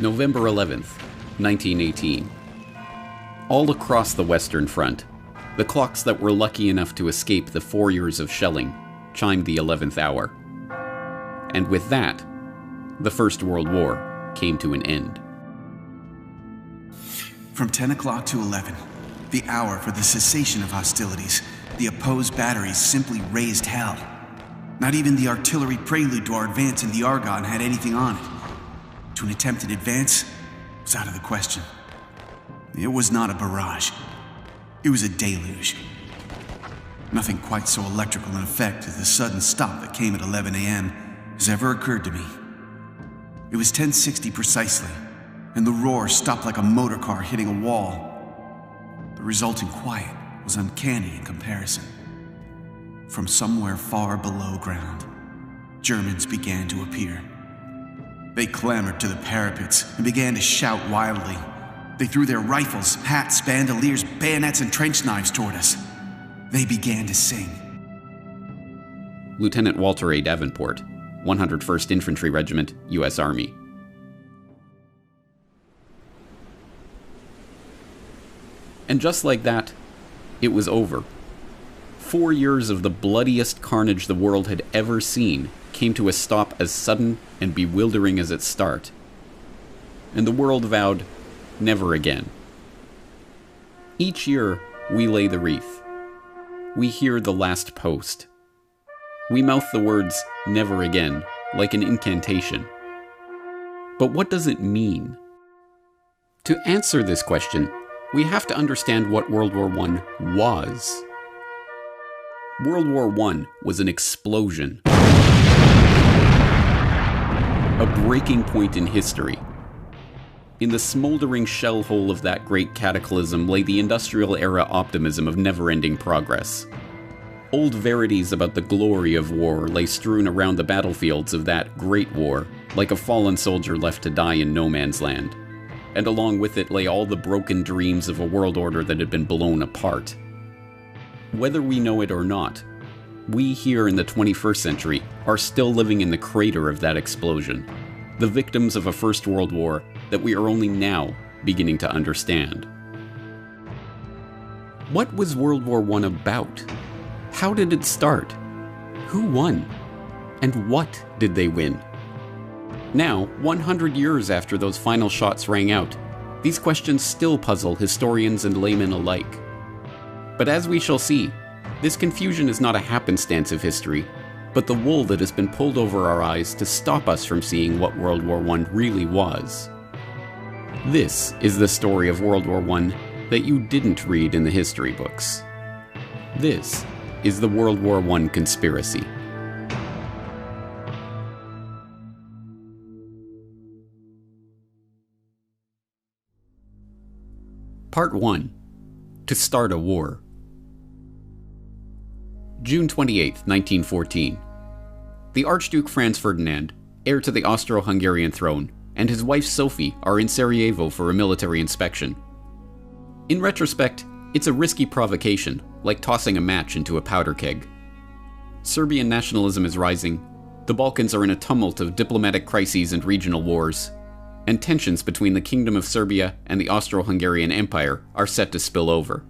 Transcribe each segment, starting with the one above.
November 11th, 1918. All across the Western Front, the clocks that were lucky enough to escape the 4 years of shelling chimed the 11th hour. And with that, the First World War came to an end. From 10 o'clock to 11, the hour for the cessation of hostilities, the opposed batteries simply raised hell. Not even the artillery prelude to our advance in the Argonne had anything on it. To an attempted advance was out of the question. It was not a barrage. It was a deluge. Nothing quite so electrical in effect as the sudden stop that came at 11 a.m. has ever occurred to me. It was 10:60 precisely, and the roar stopped like a motor car hitting a wall. The resulting quiet was uncanny in comparison. From somewhere far below ground, Germans began to appear. They clambered to the parapets and began to shout wildly. They threw their rifles, hats, bandoliers, bayonets, and trench knives toward us. They began to sing. Lieutenant Walter A. Davenport, 101st Infantry Regiment, U.S. Army. And just like that, it was over. 4 years of the bloodiest carnage the world had ever seen came to a stop as sudden and bewildering as its start. And the world vowed, never again. Each year, we lay the wreath. We hear the last post. We mouth the words, never again, like an incantation. But what does it mean? To answer this question, we have to understand what World War I was. World War I was an explosion. A breaking point in history. In the smoldering shell hole of that great cataclysm lay the industrial era optimism of never-ending progress. Old verities about the glory of war lay strewn around the battlefields of that great war, like a fallen soldier left to die in no man's land. And along with it lay all the broken dreams of a world order that had been blown apart. Whether we know it or not, we here in the 21st century are still living in the crater of that explosion, the victims of a First World War that we are only now beginning to understand. What was World War I about? How did it start? Who won? And what did they win? Now, 100 years after those final shots rang out, these questions still puzzle historians and laymen alike. But as we shall see, this confusion is not a happenstance of history, but the wool that has been pulled over our eyes to stop us from seeing what World War I really was. This is the story of World War I that you didn't read in the history books. This is the World War I Conspiracy. Part 1. To start a war. June 28, 1914. The Archduke Franz Ferdinand, heir to the Austro-Hungarian throne, and his wife Sophie are in Sarajevo for a military inspection. In retrospect, it's a risky provocation, like tossing a match into a powder keg. Serbian nationalism is rising, the Balkans are in a tumult of diplomatic crises and regional wars, and tensions between the Kingdom of Serbia and the Austro-Hungarian Empire are set to spill over.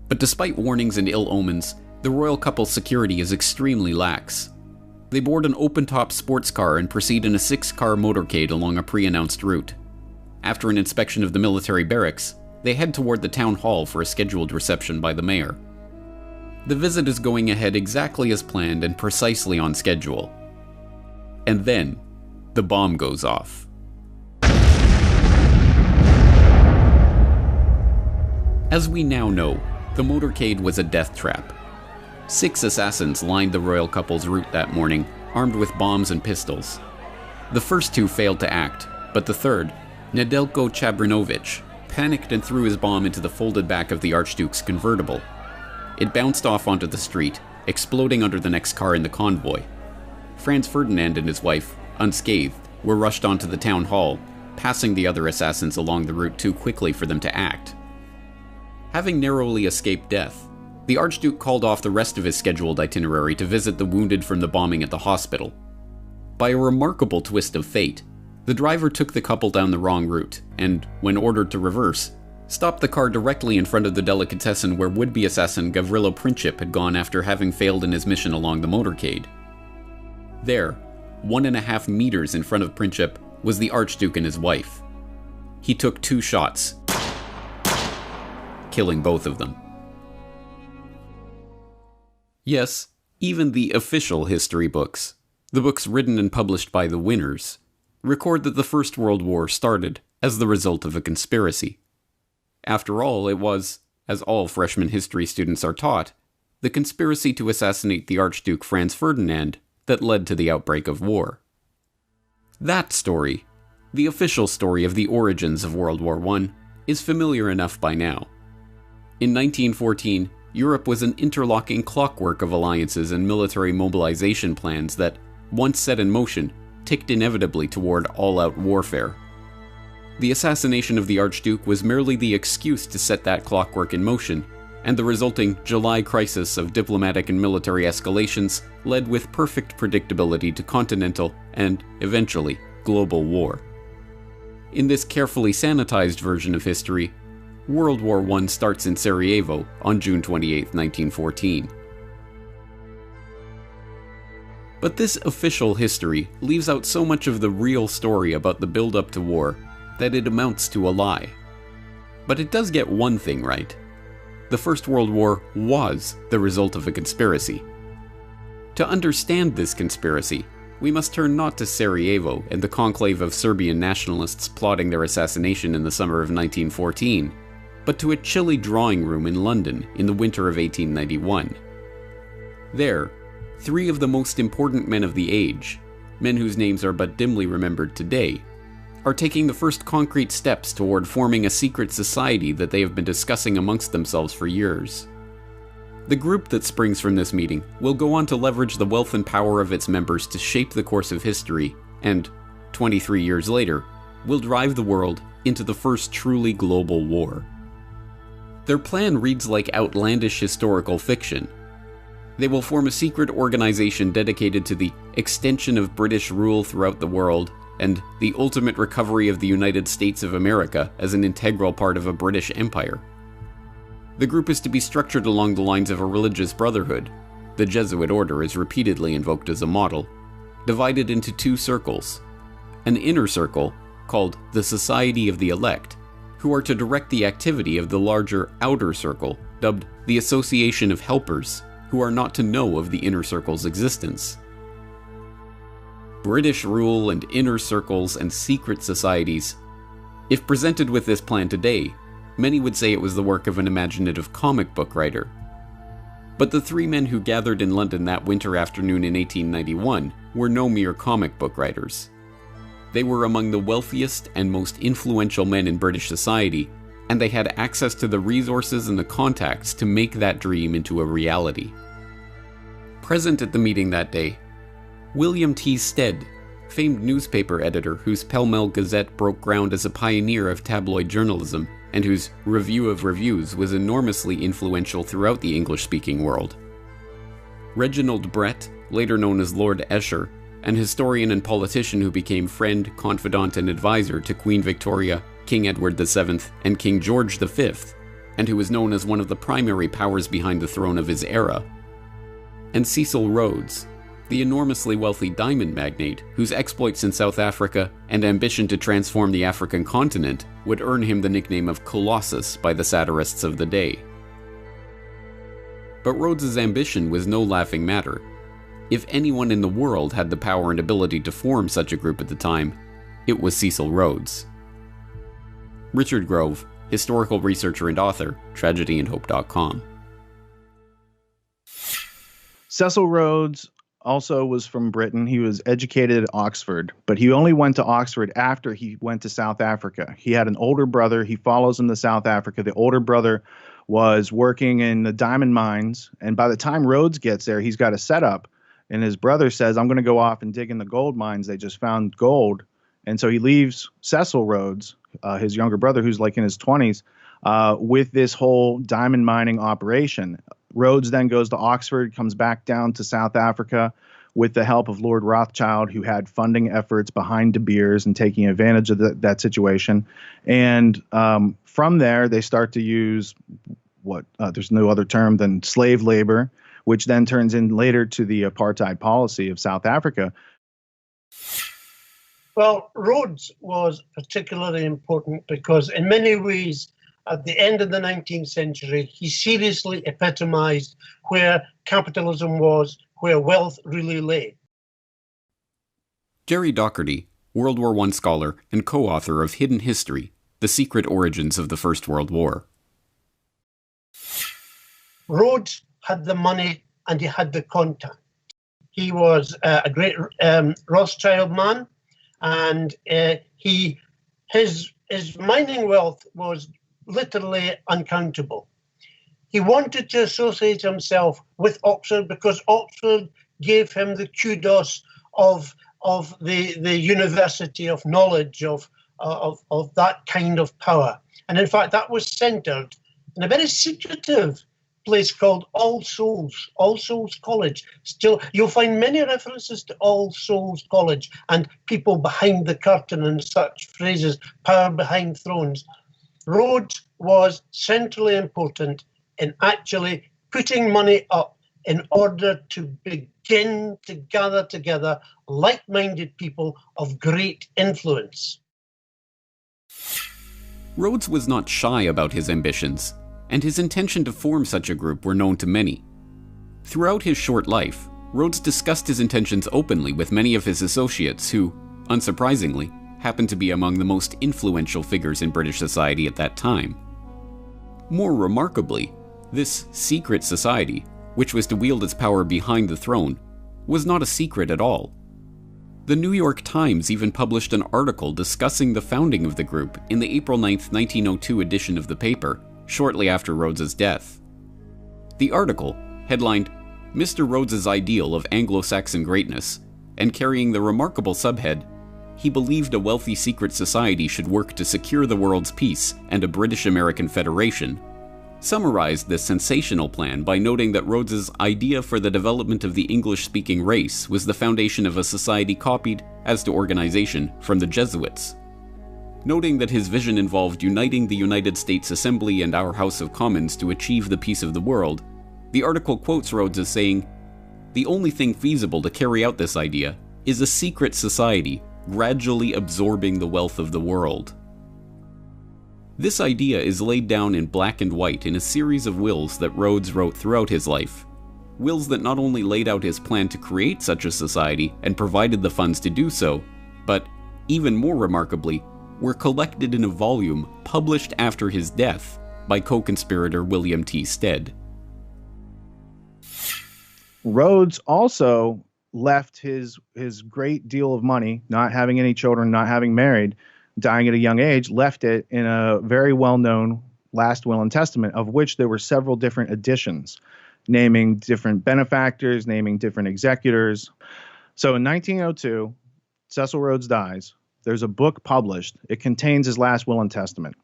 But despite warnings and ill omens, the royal couple's security is extremely lax. They board an open-top sports car and proceed in a 6-car motorcade along a pre-announced route. After an inspection of the military barracks, they head toward the town hall for a scheduled reception by the mayor. The visit is going ahead exactly as planned and precisely on schedule. And then, the bomb goes off. As we now know, the motorcade was a death trap. 6 assassins lined the royal couple's route that morning, armed with bombs and pistols. The first 2 failed to act, but the third, Nedeljko Chabrinovic, panicked and threw his bomb into the folded back of the Archduke's convertible. It bounced off onto the street, exploding under the next car in the convoy. Franz Ferdinand and his wife, unscathed, were rushed onto the town hall, passing the other assassins along the route too quickly for them to act. Having narrowly escaped death, the Archduke called off the rest of his scheduled itinerary to visit the wounded from the bombing at the hospital. By a remarkable twist of fate, The driver took the couple down the wrong route, and, when ordered to reverse, stopped the car directly in front of the delicatessen where would-be assassin Gavrilo Princip had gone after having failed in his mission along the motorcade. There, 1.5 meters in front of Princip, was the Archduke and his wife. He took 2 shots, killing both of them. Yes, even the official history books, the books written and published by the winners, record that the First World War started as the result of a conspiracy. After all, it was, as all freshman history students are taught, the conspiracy to assassinate the Archduke Franz Ferdinand that led to the outbreak of war. That story, the official story of the origins of World War I, is familiar enough by now. In 1914, Europe was an interlocking clockwork of alliances and military mobilization plans that, once set in motion, ticked inevitably toward all-out warfare. The assassination of the Archduke was merely the excuse to set that clockwork in motion, and the resulting July crisis of diplomatic and military escalations led with perfect predictability to continental and, eventually, global war. In this carefully sanitized version of history, World War I starts in Sarajevo on June 28, 1914. But this official history leaves out so much of the real story about the build-up to war that it amounts to a lie. But it does get one thing right. The First World War was the result of a conspiracy. To understand this conspiracy, we must turn not to Sarajevo and the conclave of Serbian nationalists plotting their assassination in the summer of 1914, but to a chilly drawing room in London in the winter of 1891. There, 3 of the most important men of the age, men whose names are but dimly remembered today, are taking the first concrete steps toward forming a secret society that they have been discussing amongst themselves for years. The group that springs from this meeting will go on to leverage the wealth and power of its members to shape the course of history, and, 23 years later, will drive the world into the first truly global war. Their plan reads like outlandish historical fiction. They will form a secret organization dedicated to the extension of British rule throughout the world and the ultimate recovery of the United States of America as an integral part of a British empire. The group is to be structured along the lines of a religious brotherhood. The Jesuit order is repeatedly invoked as a model, divided into 2 circles. An inner circle, called the Society of the Elect, who are to direct the activity of the larger outer circle, dubbed the Association of Helpers, who are not to know of the inner circle's existence. British rule and inner circles and secret societies. If presented with this plan today, many would say it was the work of an imaginative comic book writer. But the 3 men who gathered in London that winter afternoon in 1891 were no mere comic book writers. They were among the wealthiest and most influential men in British society, and they had access to the resources and the contacts to make that dream into a reality. Present at the meeting that day, William T. Stead, famed newspaper editor whose Pall Mall Gazette broke ground as a pioneer of tabloid journalism and whose Review of Reviews was enormously influential throughout the English-speaking world. Reginald Brett, later known as Lord Esher, an historian and politician who became friend, confidant, and advisor to Queen Victoria, King Edward VII, and King George V, and who was known as one of the primary powers behind the throne of his era. And Cecil Rhodes, the enormously wealthy diamond magnate whose exploits in South Africa and ambition to transform the African continent would earn him the nickname of Colossus by the satirists of the day. But Rhodes's ambition was no laughing matter. If anyone in the world had the power and ability to form such a group at the time, it was Cecil Rhodes. Richard Grove, historical researcher and author, tragedyandhope.com. Cecil Rhodes also was from Britain. He was educated at Oxford, but he only went to Oxford after he went to South Africa. He had an older brother. He follows him to South Africa. The older brother was working in the diamond mines, and by the time Rhodes gets there, he's got a setup, and his brother says, I'm going to go off and dig in the gold mines. They just found gold. And so he leaves Cecil Rhodes, his younger brother, who's like in his 20s, with this whole diamond mining operation. Rhodes then goes to Oxford, comes back down to South Africa, with the help of Lord Rothschild, who had funding efforts behind De Beers and taking advantage of that situation. And from there, they start to use there's no other term than slave labor, which then turns in later to the apartheid policy of South Africa. Well, Rhodes was particularly important because in many ways, at the end of the 19th century, he seriously epitomized where capitalism was, where wealth really lay. Jerry Docherty, World War I scholar and co-author of Hidden History, The Secret Origins of the First World War. Rhodes had the money and he had the contact. He was a great Rothschild man, and his mining wealth was literally uncountable. He wanted to associate himself with Oxford because Oxford gave him the kudos of the university of knowledge, of that kind of power. And in fact, that was centered in a very secretive place called All Souls College. Still, you'll find many references to All Souls College and people behind the curtain and such phrases, power behind thrones. Rhodes was centrally important in actually putting money up in order to begin to gather together like-minded people of great influence. Rhodes was not shy about his ambitions, and his intention to form such a group were known to many. Throughout his short life, Rhodes discussed his intentions openly with many of his associates who, unsurprisingly, happened to be among the most influential figures in British society at that time. More remarkably, this secret society, which was to wield its power behind the throne, was not a secret at all. The New York Times even published an article discussing the founding of the group in the April 9, 1902 edition of the paper, shortly after Rhodes's death. The article, headlined "Mr. Rhodes's Ideal of Anglo-Saxon Greatness," and carrying the remarkable subhead, "He believed a wealthy secret society should work to secure the world's peace and a British-American federation," summarized this sensational plan by noting that Rhodes's idea for the development of the English-speaking race was the foundation of a society copied, as to organization, from the Jesuits. Noting that his vision involved uniting the United States Assembly and our House of Commons to achieve the peace of the world, the article quotes Rhodes as saying, "The only thing feasible to carry out this idea is a secret society gradually absorbing the wealth of the world." This idea is laid down in black and white in a series of wills that Rhodes wrote throughout his life. Wills that not only laid out his plan to create such a society and provided the funds to do so, but, even more remarkably, were collected in a volume published after his death by co-conspirator William T. Stead. Rhodes also left his great deal of money, not having any children, not having married, dying at a young age, left it in a very well-known last will and testament, of which there were several different editions, naming different benefactors, naming different executors. So in 1902, Cecil Rhodes dies. There's a book published. It contains his last will and testament.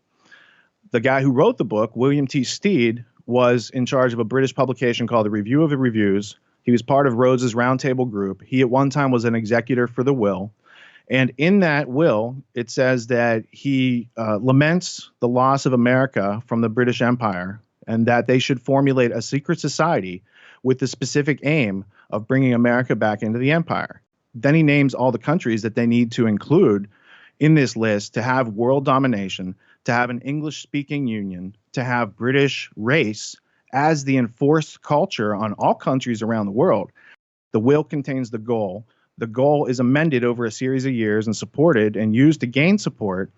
The guy who wrote the book, William T. Stead, was in charge of a British publication called the Review of the Reviews. He was part of Rhodes's roundtable group. He at one time was an executor for the will. And in that will, it says that he laments the loss of America from the British Empire and that they should formulate a secret society with the specific aim of bringing America back into the empire. Then he names all the countries that they need to include in this list to have world domination, to have an English-speaking union, to have British race as the enforced culture on all countries around the world. The will contains the goal. The goal is amended over a series of years and supported and used to gain support.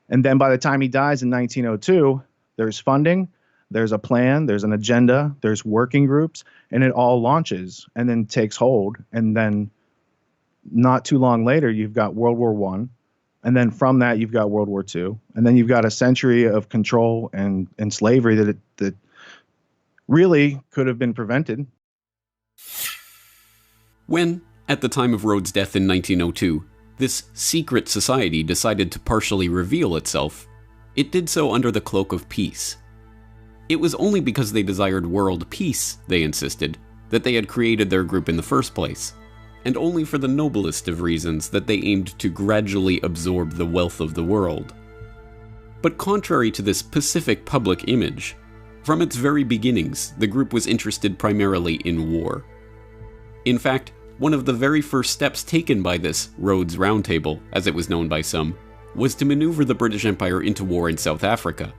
And then by the time he dies in 1902, there's funding, there's a plan, there's an agenda, there's working groups, and it all launches and then takes hold. And then not too long later, you've got World War I. And then from that, you've got World War II. And then you've got a century of control and slavery that really could have been prevented. When, at the time of Rhodes' death in 1902, this secret society decided to partially reveal itself, it did so under the cloak of peace. It was only because they desired world peace, they insisted, that they had created their group in the first place. and only for the noblest of reasons that they aimed to gradually absorb the wealth of the world. But contrary to this pacific public image, from its very beginnings, the group was interested primarily in war. In fact, one of the very first steps taken by this Rhodes Roundtable, as it was known by some, was to maneuver the British Empire into war in South Africa.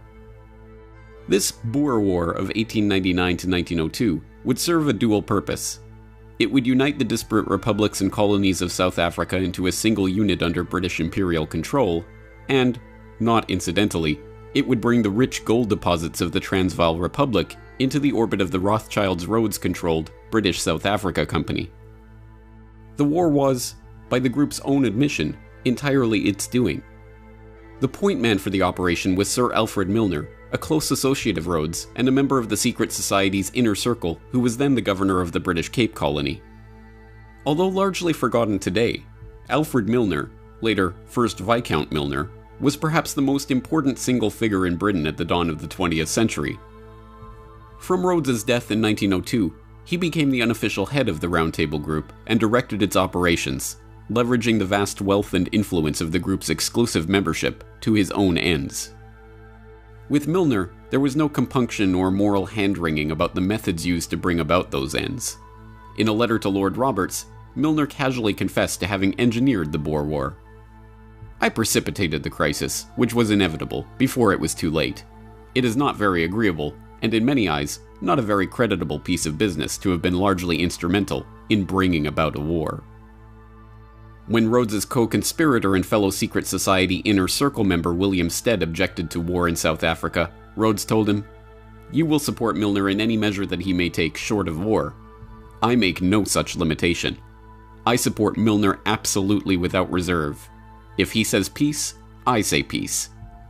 This Boer War of 1899 to 1902 would serve a dual purpose. It would unite the disparate republics and colonies of South Africa into a single unit under British imperial control, and, not incidentally, it would bring the rich gold deposits of the Transvaal Republic into the orbit of the Rothschilds Rhodes-controlled British South Africa Company. The war was, by the group's own admission, entirely its doing. The point man for the operation was Sir Alfred Milner, a close associate of Rhodes and a member of the secret society's inner circle who was then the governor of the British Cape Colony. Although largely forgotten today, Alfred Milner, later 1st Viscount Milner, was perhaps the most important single figure in Britain at the dawn of the 20th century. From Rhodes's death in 1902, he became the unofficial head of the Round Table Group and directed its operations, leveraging the vast wealth and influence of the group's exclusive membership to his own ends. With Milner, there was no compunction or moral hand-wringing about the methods used to bring about those ends. In a letter to Lord Roberts, Milner casually confessed to having engineered the Boer War. "I precipitated the crisis, which was inevitable, before it was too late. It is not very agreeable, and in many eyes, not a very creditable piece of business to have been largely instrumental in bringing about a war." When Rhodes's co-conspirator and fellow secret society Inner Circle member William Stead objected to war in South Africa, Rhodes told him, "You will support Milner in any measure that he may take short of war. I make no such limitation. I support Milner absolutely without reserve. If he says peace, I say peace.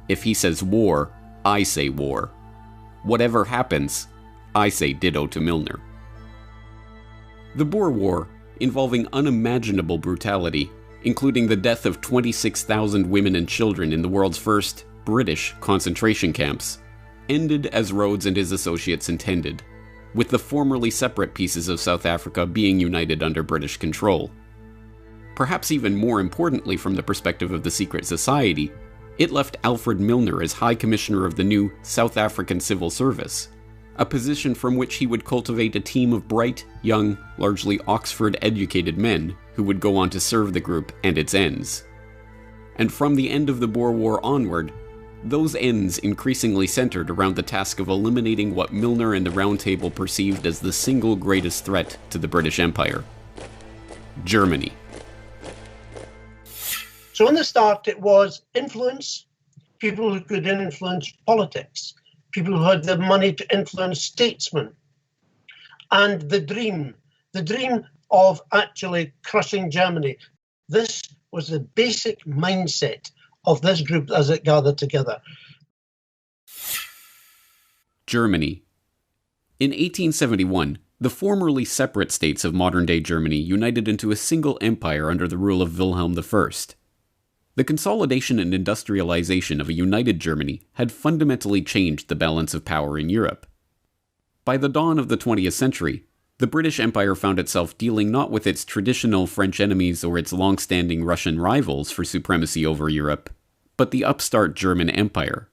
If he says war, I say war. Whatever happens, I say ditto to Milner." The Boer War, involving unimaginable brutality, including the death of 26,000 women and children in the world's first British concentration camps, ended as Rhodes and his associates intended, with the formerly separate pieces of South Africa being united under British control. Perhaps even more importantly from the perspective of the secret society, it left Alfred Milner as High Commissioner of the new South African Civil Service, a position from which he would cultivate a team of bright, young, largely Oxford-educated men who would go on to serve the group and its ends. And from the end of the Boer War onward, those ends increasingly centered around the task of eliminating what Milner and the Round Table perceived as the single greatest threat to the British Empire: Germany. So in the start, it was influence, people who could influence politics, people who had the money to influence statesmen, and the dream of actually crushing Germany. This was the basic mindset of this group as it gathered together. Germany. In 1871, the formerly separate states of modern-day Germany united into a single empire under the rule of Wilhelm I. The consolidation and industrialization of a united Germany had fundamentally changed the balance of power in Europe. By the dawn of the 20th century, the British Empire found itself dealing not with its traditional French enemies or its long-standing Russian rivals for supremacy over Europe, but the upstart German Empire.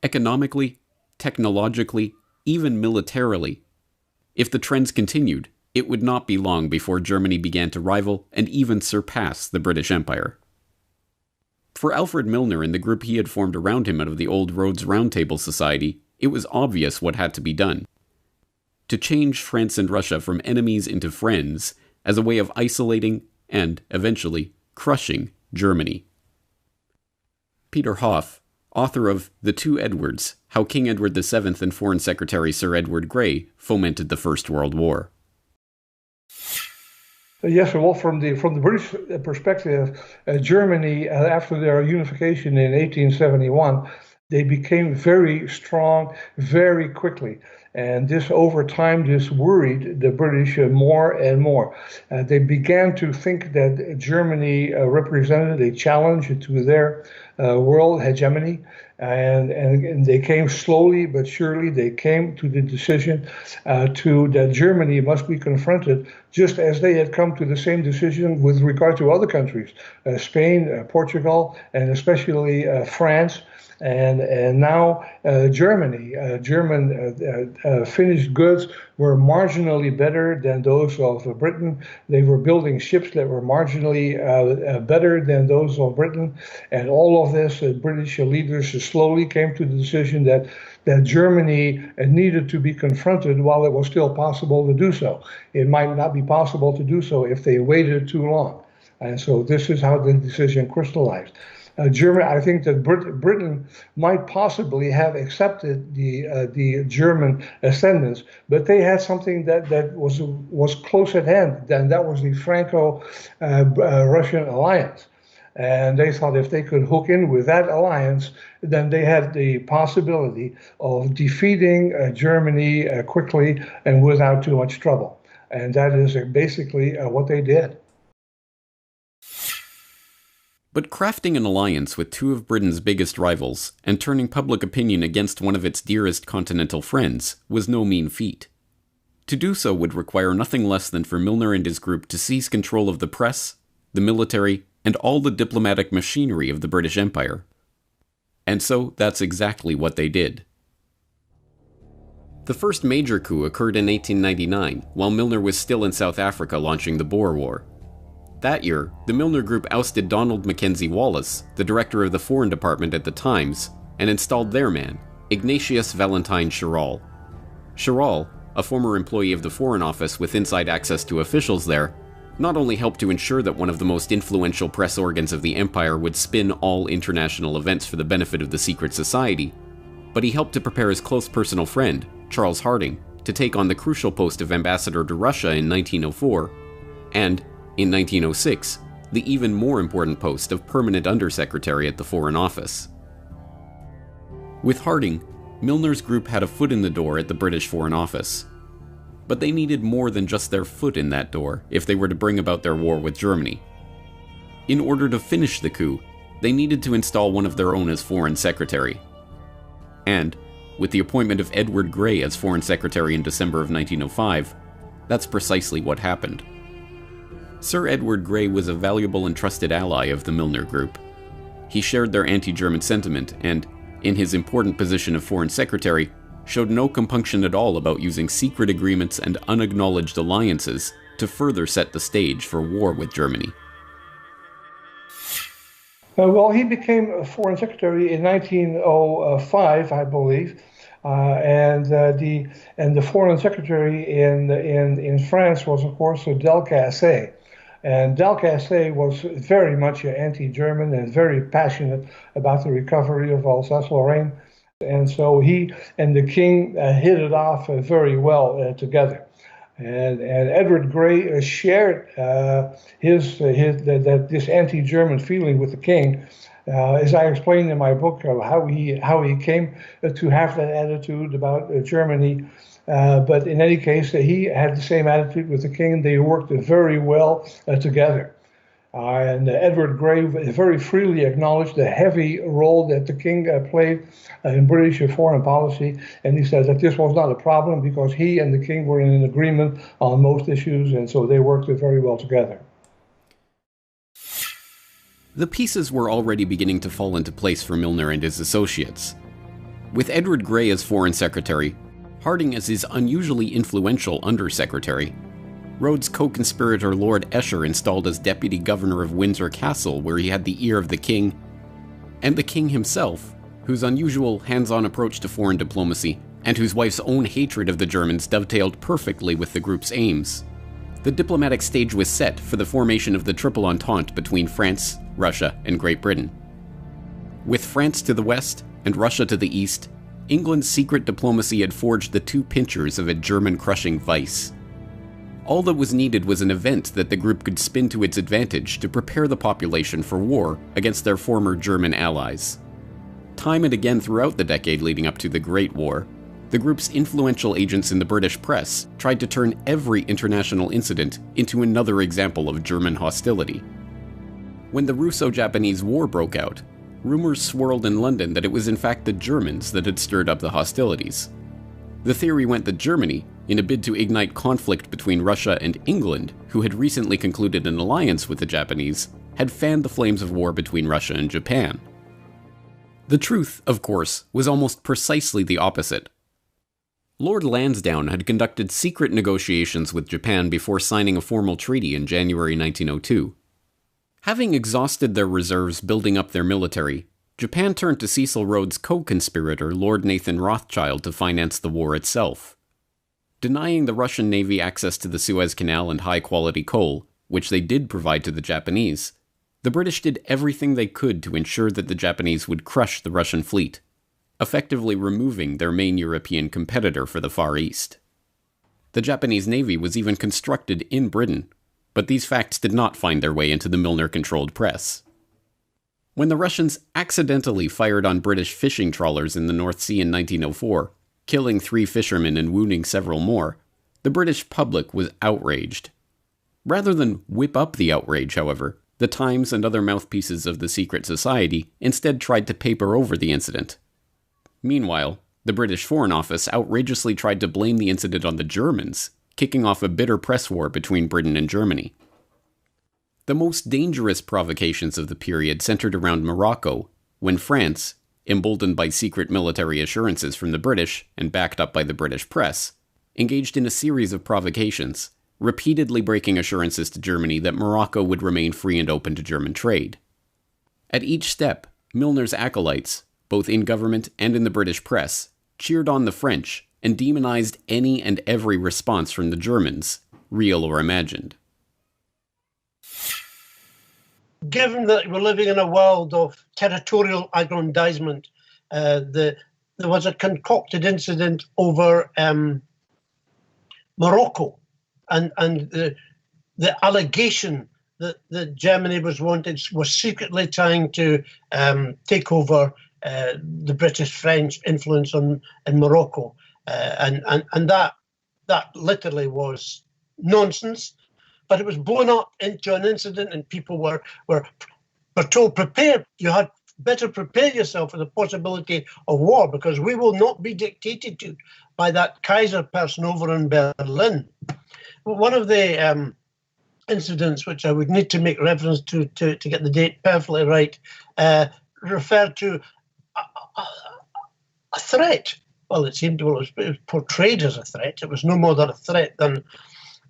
Economically, technologically, even militarily, if the trends continued, it would not be long before Germany began to rival and even surpass the British Empire. For Alfred Milner and the group he had formed around him out of the old Rhodes Round Table Society, it was obvious what had to be done. To change France and Russia from enemies into friends as a way of isolating and, eventually, crushing Germany. Peter Hoff, author of The Two Edwards, How King Edward VII and Foreign Secretary Sir Edward Grey Fomented the First World War. Yes, well, from the British perspective, Germany, after their unification in 1871, they became very strong very quickly. And this, over time, this worried the British more and more. They began to think that Germany represented a challenge to their world hegemony. And they came slowly but surely. They came to the decision that Germany must be confronted, just as they had come to the same decision with regard to other countries, Spain, Portugal, and especially France. And now Germany. German finished goods were marginally better than those of Britain. They were building ships that were marginally better than those of Britain. And all of this, British leaders slowly came to the decision that Germany needed to be confronted while it was still possible to do so. It might not be possible to do so if they waited too long. And so this is how the decision crystallized. Germany, I think that Britain might possibly have accepted the German ascendance, but they had something that was close at hand. Then that was the Franco-Russian alliance, and they thought if they could hook in with that alliance, then they had the possibility of defeating Germany quickly and without too much trouble. And that is basically what they did. But crafting an alliance with two of Britain's biggest rivals and turning public opinion against one of its dearest continental friends was no mean feat. To do so would require nothing less than for Milner and his group to seize control of the press, the military, and all the diplomatic machinery of the British Empire. And so that's exactly what they did. The first major coup occurred in 1899, while Milner was still in South Africa launching the Boer War. That year, the Milner Group ousted Donald Mackenzie Wallace, the director of the Foreign Department at the Times, and installed their man, Ignatius Valentine Schirall. Schirall, a former employee of the Foreign Office with inside access to officials there, not only helped to ensure that one of the most influential press organs of the empire would spin all international events for the benefit of the secret society, but he helped to prepare his close personal friend, Charles Harding, to take on the crucial post of ambassador to Russia in 1904, and, in 1906, the even more important post of permanent undersecretary at the Foreign Office. With Harding, Milner's group had a foot in the door at the British Foreign Office. But they needed more than just their foot in that door if they were to bring about their war with Germany. In order to finish the coup, they needed to install one of their own as Foreign Secretary. And, with the appointment of Edward Grey as Foreign Secretary in December of 1905, that's precisely what happened. Sir Edward Grey was a valuable and trusted ally of the Milner Group. He shared their anti-German sentiment and, in his important position of Foreign Secretary, showed no compunction at all about using secret agreements and unacknowledged alliances to further set the stage for war with Germany. Well, he became Foreign Secretary in 1905, I believe, and the Foreign Secretary in France was, of course, Delcasse. And Delcasse was very much anti-German and very passionate about the recovery of Alsace-Lorraine. And so he and the king hit it off very well together. And Edward Grey shared this anti-German feeling with the king, as I explained in my book, how he came to have that attitude about Germany. But in any case, he had the same attitude with the king. They worked very well together. And Edward Grey very freely acknowledged the heavy role that the king played in British foreign policy. And he said that this was not a problem because he and the king were in an agreement on most issues, and so they worked very well together. The pieces were already beginning to fall into place for Milner and his associates. With Edward Grey as Foreign Secretary, Harding as his unusually influential Undersecretary, Rhodes' co-conspirator Lord Esher installed as Deputy Governor of Windsor Castle, where he had the ear of the king, and the king himself, whose unusual hands-on approach to foreign diplomacy and whose wife's own hatred of the Germans dovetailed perfectly with the group's aims. The diplomatic stage was set for the formation of the Triple Entente between France, Russia, and Great Britain. With France to the west and Russia to the east, England's secret diplomacy had forged the two pinchers of a German-crushing vice. All that was needed was an event that the group could spin to its advantage to prepare the population for war against their former German allies. Time and again throughout the decade leading up to the Great War, the group's influential agents in the British press tried to turn every international incident into another example of German hostility. When the Russo-Japanese War broke out, rumors swirled in London that it was in fact the Germans that had stirred up the hostilities. The theory went that Germany, in a bid to ignite conflict between Russia and England, who had recently concluded an alliance with the Japanese, had fanned the flames of war between Russia and Japan. The truth, of course, was almost precisely the opposite. Lord Lansdowne had conducted secret negotiations with Japan before signing a formal treaty in January 1902. Having exhausted their reserves building up their military, Japan turned to Cecil Rhodes' co-conspirator Lord Nathan Rothschild to finance the war itself. Denying the Russian Navy access to the Suez Canal and high-quality coal, which they did provide to the Japanese, the British did everything they could to ensure that the Japanese would crush the Russian fleet, effectively removing their main European competitor for the Far East. The Japanese Navy was even constructed in Britain, but these facts did not find their way into the Milner-controlled press. When the Russians accidentally fired on British fishing trawlers in the North Sea in 1904, killing 3 fishermen and wounding several more, the British public was outraged. Rather than whip up the outrage, however, the Times and other mouthpieces of the secret society instead tried to paper over the incident. Meanwhile, the British Foreign Office outrageously tried to blame the incident on the Germans, kicking off a bitter press war between Britain and Germany. The most dangerous provocations of the period centered around Morocco, when France, emboldened by secret military assurances from the British and backed up by the British press, engaged in a series of provocations, repeatedly breaking assurances to Germany that Morocco would remain free and open to German trade. At each step, Milner's acolytes, both in government and in the British press, cheered on the French and demonized any and every response from the Germans, real or imagined. Given that we're living in a world of territorial aggrandizement, there was a concocted incident over Morocco, and the allegation that Germany was secretly trying to take over the British-French influence in Morocco, and that literally was nonsense. But it was blown up into an incident, and people were told, prepare. You had better prepare yourself for the possibility of war, because we will not be dictated to by that Kaiser person over in Berlin. One of the incidents, which I would need to make reference to get the date perfectly right, referred to a threat. Well, it was portrayed as a threat. It was no more than a threat than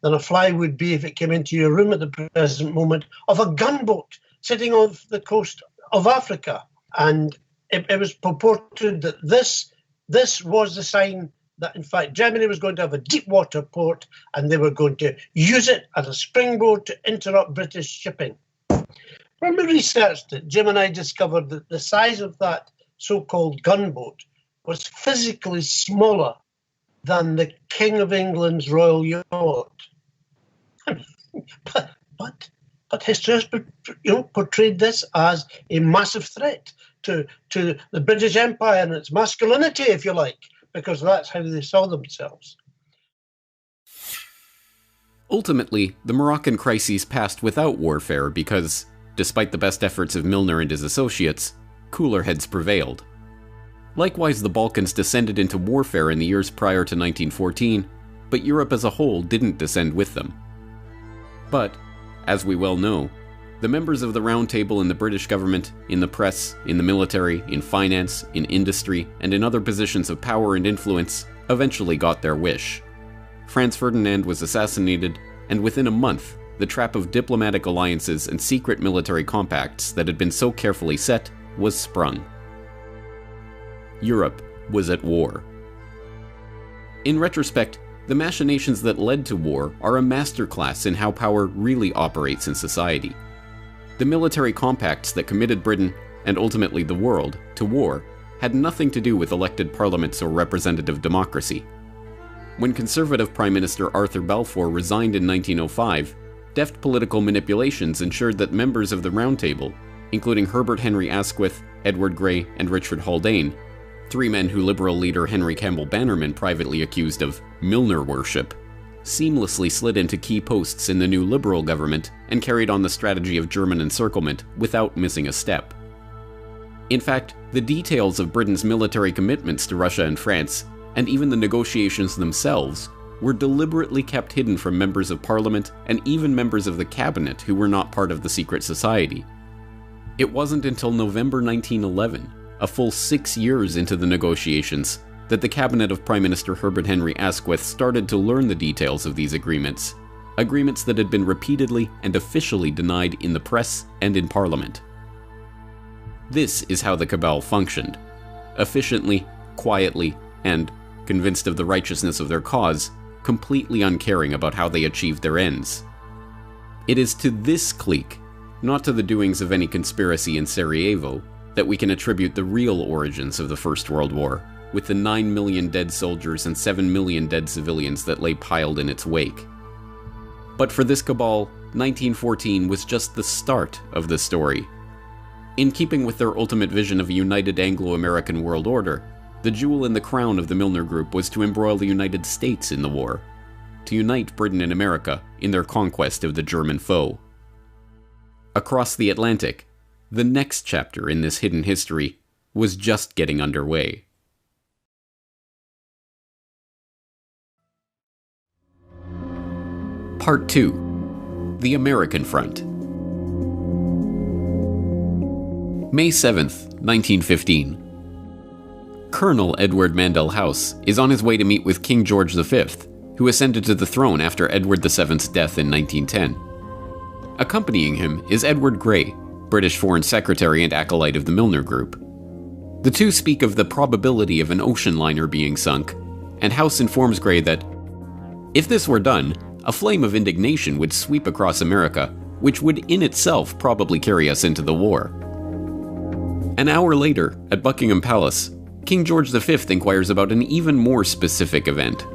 a fly would be if it came into your room at the present moment, of a gunboat sitting off the coast of Africa. And it was purported that this was the sign that, in fact, Germany was going to have a deep water port and they were going to use it as a springboard to interrupt British shipping. When we researched it, Jim and I discovered that the size of that so-called gunboat was physically smaller than the King of England's royal yacht. But history has portrayed this as a massive threat to the British Empire and its masculinity, if you like, because that's how they saw themselves. Ultimately, the Moroccan crises passed without warfare because, despite the best efforts of Milner and his associates, cooler heads prevailed. Likewise, the Balkans descended into warfare in the years prior to 1914, but Europe as a whole didn't descend with them. But, as we well know, the members of the Round Table in the British government, in the press, in the military, in finance, in industry, and in other positions of power and influence eventually got their wish. Franz Ferdinand was assassinated, and within a month, the trap of diplomatic alliances and secret military compacts that had been so carefully set was sprung. Europe was at war. In retrospect, the machinations that led to war are a masterclass in how power really operates in society. The military compacts that committed Britain, and ultimately the world, to war had nothing to do with elected parliaments or representative democracy. When Conservative Prime Minister Arthur Balfour resigned in 1905, deft political manipulations ensured that members of the Round Table, including Herbert Henry Asquith, Edward Grey, and Richard Haldane, 3 men who Liberal leader Henry Campbell Bannerman privately accused of Milner worship, seamlessly slid into key posts in the new Liberal government and carried on the strategy of German encirclement without missing a step. In fact, the details of Britain's military commitments to Russia and France, and even the negotiations themselves, were deliberately kept hidden from members of Parliament and even members of the cabinet who were not part of the secret society. It wasn't until November 1911, a full 6 years into the negotiations, that the cabinet of Prime Minister Herbert Henry Asquith started to learn the details of these agreements that had been repeatedly and officially denied in the press and in Parliament. This is how the cabal functioned. Efficiently, quietly, and, convinced of the righteousness of their cause, completely uncaring about how they achieved their ends. It is to this clique, not to the doings of any conspiracy in Sarajevo, that we can attribute the real origins of the First World War, with the 9 million dead soldiers and 7 million dead civilians that lay piled in its wake. But for this cabal, 1914 was just the start of the story. In keeping with their ultimate vision of a united Anglo-American world order, the jewel in the crown of the Milner Group was to embroil the United States in the war, to unite Britain and America in their conquest of the German foe. Across the Atlantic, the next chapter in this hidden history was just getting underway. Part 2. The American Front. May 7th, 1915. Colonel Edward Mandell House is on his way to meet with King George V, who ascended to the throne after Edward VII's death in 1910. Accompanying him is Edward Grey, British Foreign Secretary and acolyte of the Milner Group. The two speak of the probability of an ocean liner being sunk, and House informs Grey that, if this were done, a flame of indignation would sweep across America, which would in itself probably carry us into the war. An hour later, at Buckingham Palace, King George V inquires about an even more specific event.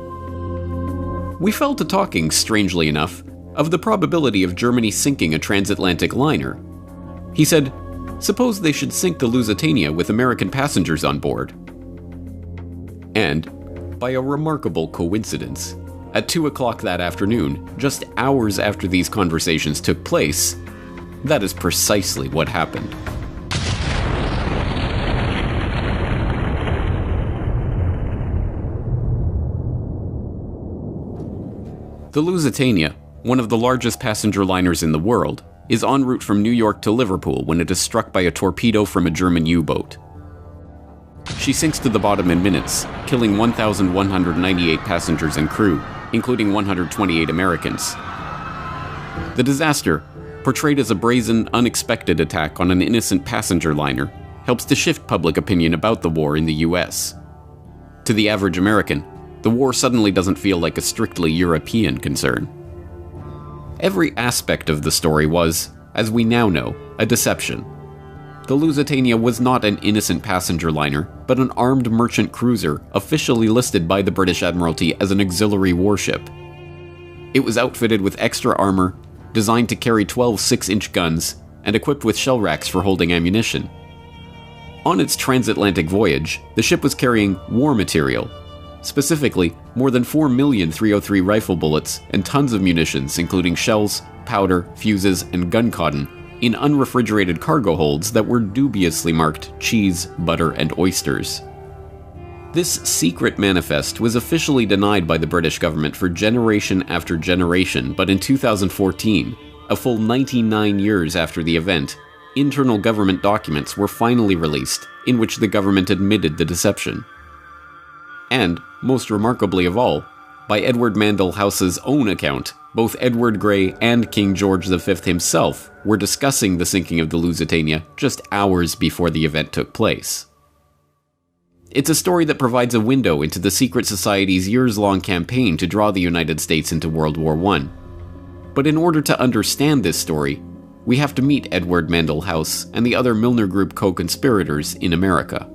We fell to talking, strangely enough, of the probability of Germany sinking a transatlantic liner. He said, suppose they should sink the Lusitania with American passengers on board. And, by a remarkable coincidence, at 2 o'clock that afternoon, just hours after these conversations took place, that is precisely what happened. The Lusitania, one of the largest passenger liners in the world, is en route from New York to Liverpool when it is struck by a torpedo from a German U-boat. She sinks to the bottom in minutes, killing 1,198 passengers and crew, including 128 Americans. The disaster, portrayed as a brazen, unexpected attack on an innocent passenger liner, helps to shift public opinion about the war in the US. To the average American, the war suddenly doesn't feel like a strictly European concern. Every aspect of the story was, as we now know, a deception. The Lusitania was not an innocent passenger liner, but an armed merchant cruiser officially listed by the British Admiralty as an auxiliary warship. It was outfitted with extra armor, designed to carry 12 6-inch guns, and equipped with shell racks for holding ammunition. On its transatlantic voyage, the ship was carrying war material, specifically more than 4 million .303 rifle bullets and tons of munitions including shells, powder, fuses, and gun cotton in unrefrigerated cargo holds that were dubiously marked cheese, butter, and oysters. This secret manifest was officially denied by the British government for generation after generation, but in 2014, a full 99 years after the event, internal government documents were finally released in which the government admitted the deception. And, most remarkably of all, by Edward Mandell House's own account, both Edward Grey and King George V himself were discussing the sinking of the Lusitania just hours before the event took place. It's a story that provides a window into the secret society's years-long campaign to draw the United States into World War I. But in order to understand this story, we have to meet Edward Mandell House and the other Milner Group co-conspirators in America.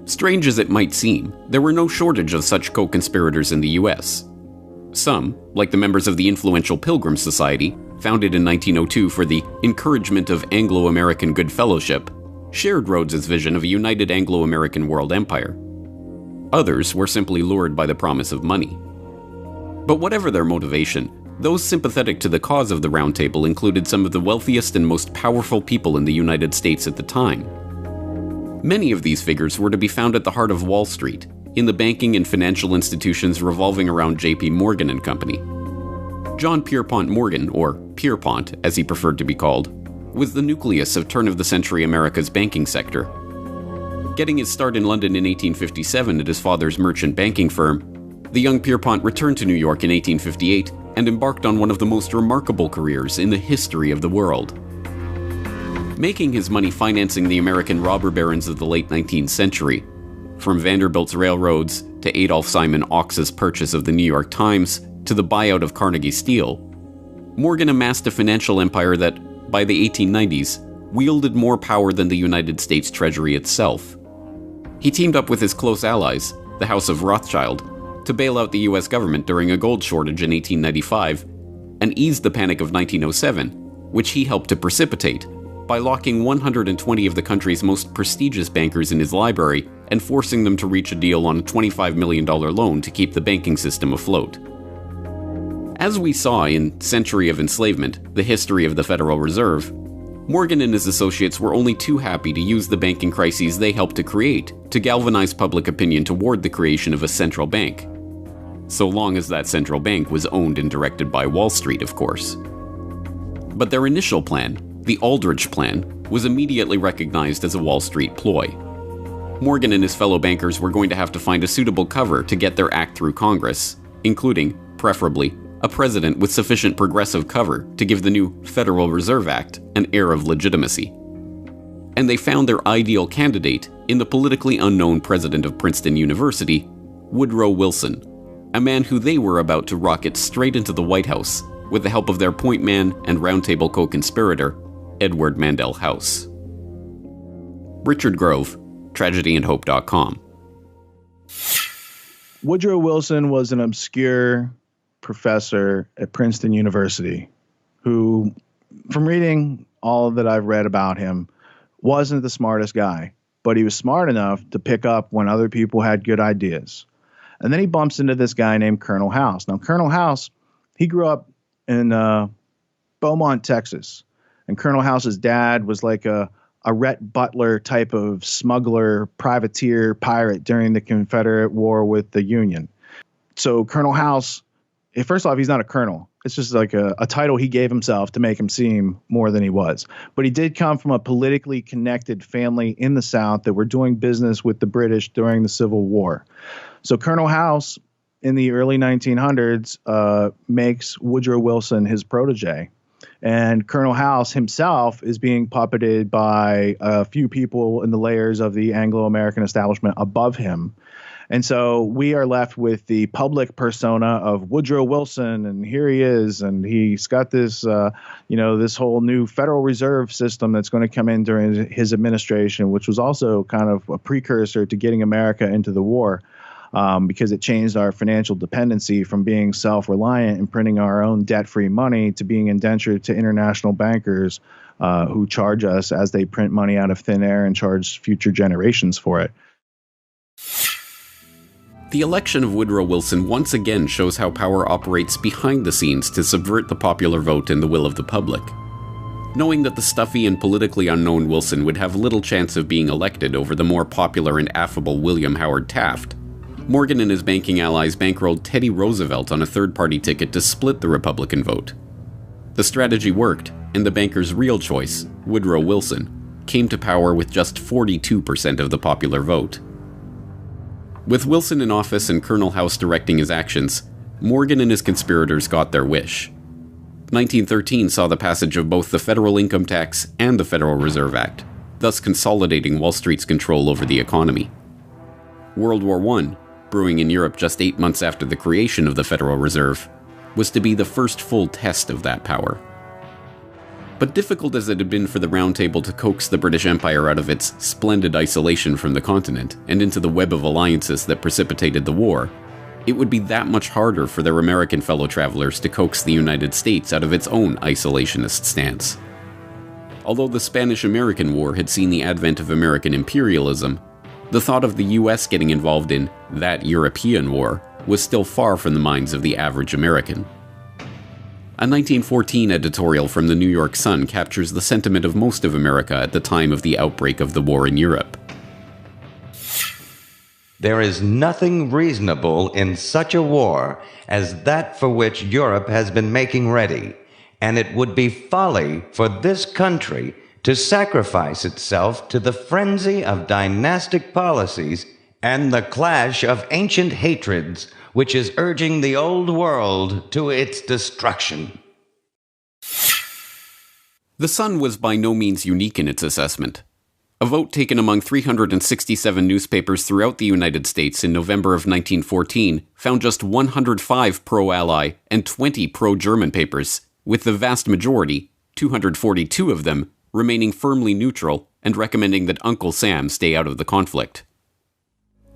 Strange as it might seem, there were no shortage of such co-conspirators in the US. Some, like the members of the influential Pilgrim Society, founded in 1902 for the encouragement of Anglo-American good fellowship, shared Rhodes's vision of a united Anglo-American world empire. Others were simply lured by the promise of money. But whatever their motivation, those sympathetic to the cause of the Round Table included some of the wealthiest and most powerful people in the United States at the time. Many of these figures were to be found at the heart of Wall Street, in the banking and financial institutions revolving around J.P. Morgan and Company. John Pierpont Morgan, or Pierpont as he preferred to be called, was the nucleus of turn-of-the-century America's banking sector. Getting his start in London in 1857 at his father's merchant banking firm, the young Pierpont returned to New York in 1858 and embarked on one of the most remarkable careers in the history of the world. Making his money financing the American robber barons of the late 19th century, from Vanderbilt's railroads to Adolph Simon Ox's purchase of the New York Times to the buyout of Carnegie Steel, Morgan amassed a financial empire that, by the 1890s, wielded more power than the United States Treasury itself. He teamed up with his close allies, the House of Rothschild, to bail out the US government during a gold shortage in 1895 and ease the Panic of 1907, which he helped to precipitate by locking 120 of the country's most prestigious bankers in his library and forcing them to reach a deal on a $25 million loan to keep the banking system afloat. As we saw in Century of Enslavement, the history of the Federal Reserve, Morgan and his associates were only too happy to use the banking crises they helped to create to galvanize public opinion toward the creation of a central bank. So long as that central bank was owned and directed by Wall Street, of course. But their initial plan, the Aldrich Plan, was immediately recognized as a Wall Street ploy. Morgan and his fellow bankers were going to have to find a suitable cover to get their act through Congress, including, preferably, a president with sufficient progressive cover to give the new Federal Reserve Act an air of legitimacy. And they found their ideal candidate in the politically unknown president of Princeton University, Woodrow Wilson, a man who they were about to rocket straight into the White House with the help of their point man and Round Table co-conspirator, Edward Mandell House. Richard Grove, TragedyAndHope.com. Woodrow Wilson was an obscure professor at Princeton University who, from reading all that I've read about him, wasn't the smartest guy, but he was smart enough to pick up when other people had good ideas. And then he bumps into this guy named Colonel House. Now, Colonel House, he grew up in Beaumont, Texas. And Colonel House's dad was like a Rhett Butler type of smuggler, privateer, pirate during the Confederate War with the Union. So Colonel House, first off, he's not a colonel. It's just like a title he gave himself to make him seem more than he was. But he did come from a politically connected family in the South that were doing business with the British during the Civil War. So Colonel House, in the early 1900s, makes Woodrow Wilson his protege. And Colonel House himself is being puppeted by a few people in the layers of the Anglo-American establishment above him. And so we are left with the public persona of Woodrow Wilson, and here he is, and he's got this, this whole new Federal Reserve system that's going to come in during his administration, which was also kind of a precursor to getting America into the war. Because it changed our financial dependency from being self-reliant and printing our own debt-free money to being indentured to international bankers who charge us as they print money out of thin air and charge future generations for it. The election of Woodrow Wilson once again shows how power operates behind the scenes to subvert the popular vote and the will of the public. Knowing that the stuffy and politically unknown Wilson would have little chance of being elected over the more popular and affable William Howard Taft, Morgan and his banking allies bankrolled Teddy Roosevelt on a third-party ticket to split the Republican vote. The strategy worked, and the banker's real choice, Woodrow Wilson, came to power with just 42% of the popular vote. With Wilson in office and Colonel House directing his actions, Morgan and his conspirators got their wish. 1913 saw the passage of both the Federal Income Tax and the Federal Reserve Act, thus consolidating Wall Street's control over the economy. World War I, brewing in Europe just 8 months after the creation of the Federal Reserve, was to be the first full test of that power. But difficult as it had been for the Round Table to coax the British Empire out of its splendid isolation from the continent and into the web of alliances that precipitated the war, it would be that much harder for their American fellow travelers to coax the United States out of its own isolationist stance. Although the Spanish-American War had seen the advent of American imperialism, the thought of the US getting involved in that European war was still far from the minds of the average American. A 1914 editorial from the New York Sun captures the sentiment of most of America at the time of the outbreak of the war in Europe. There is nothing reasonable in such a war as that for which Europe has been making ready, and it would be folly for this country to sacrifice itself to the frenzy of dynastic policies and the clash of ancient hatreds which is urging the old world to its destruction. The Sun was by no means unique in its assessment. A vote taken among 367 newspapers throughout the United States in November of 1914 found just 105 pro-Ally and 20 pro-German papers, with the vast majority, 242 of them, remaining firmly neutral and recommending that Uncle Sam stay out of the conflict.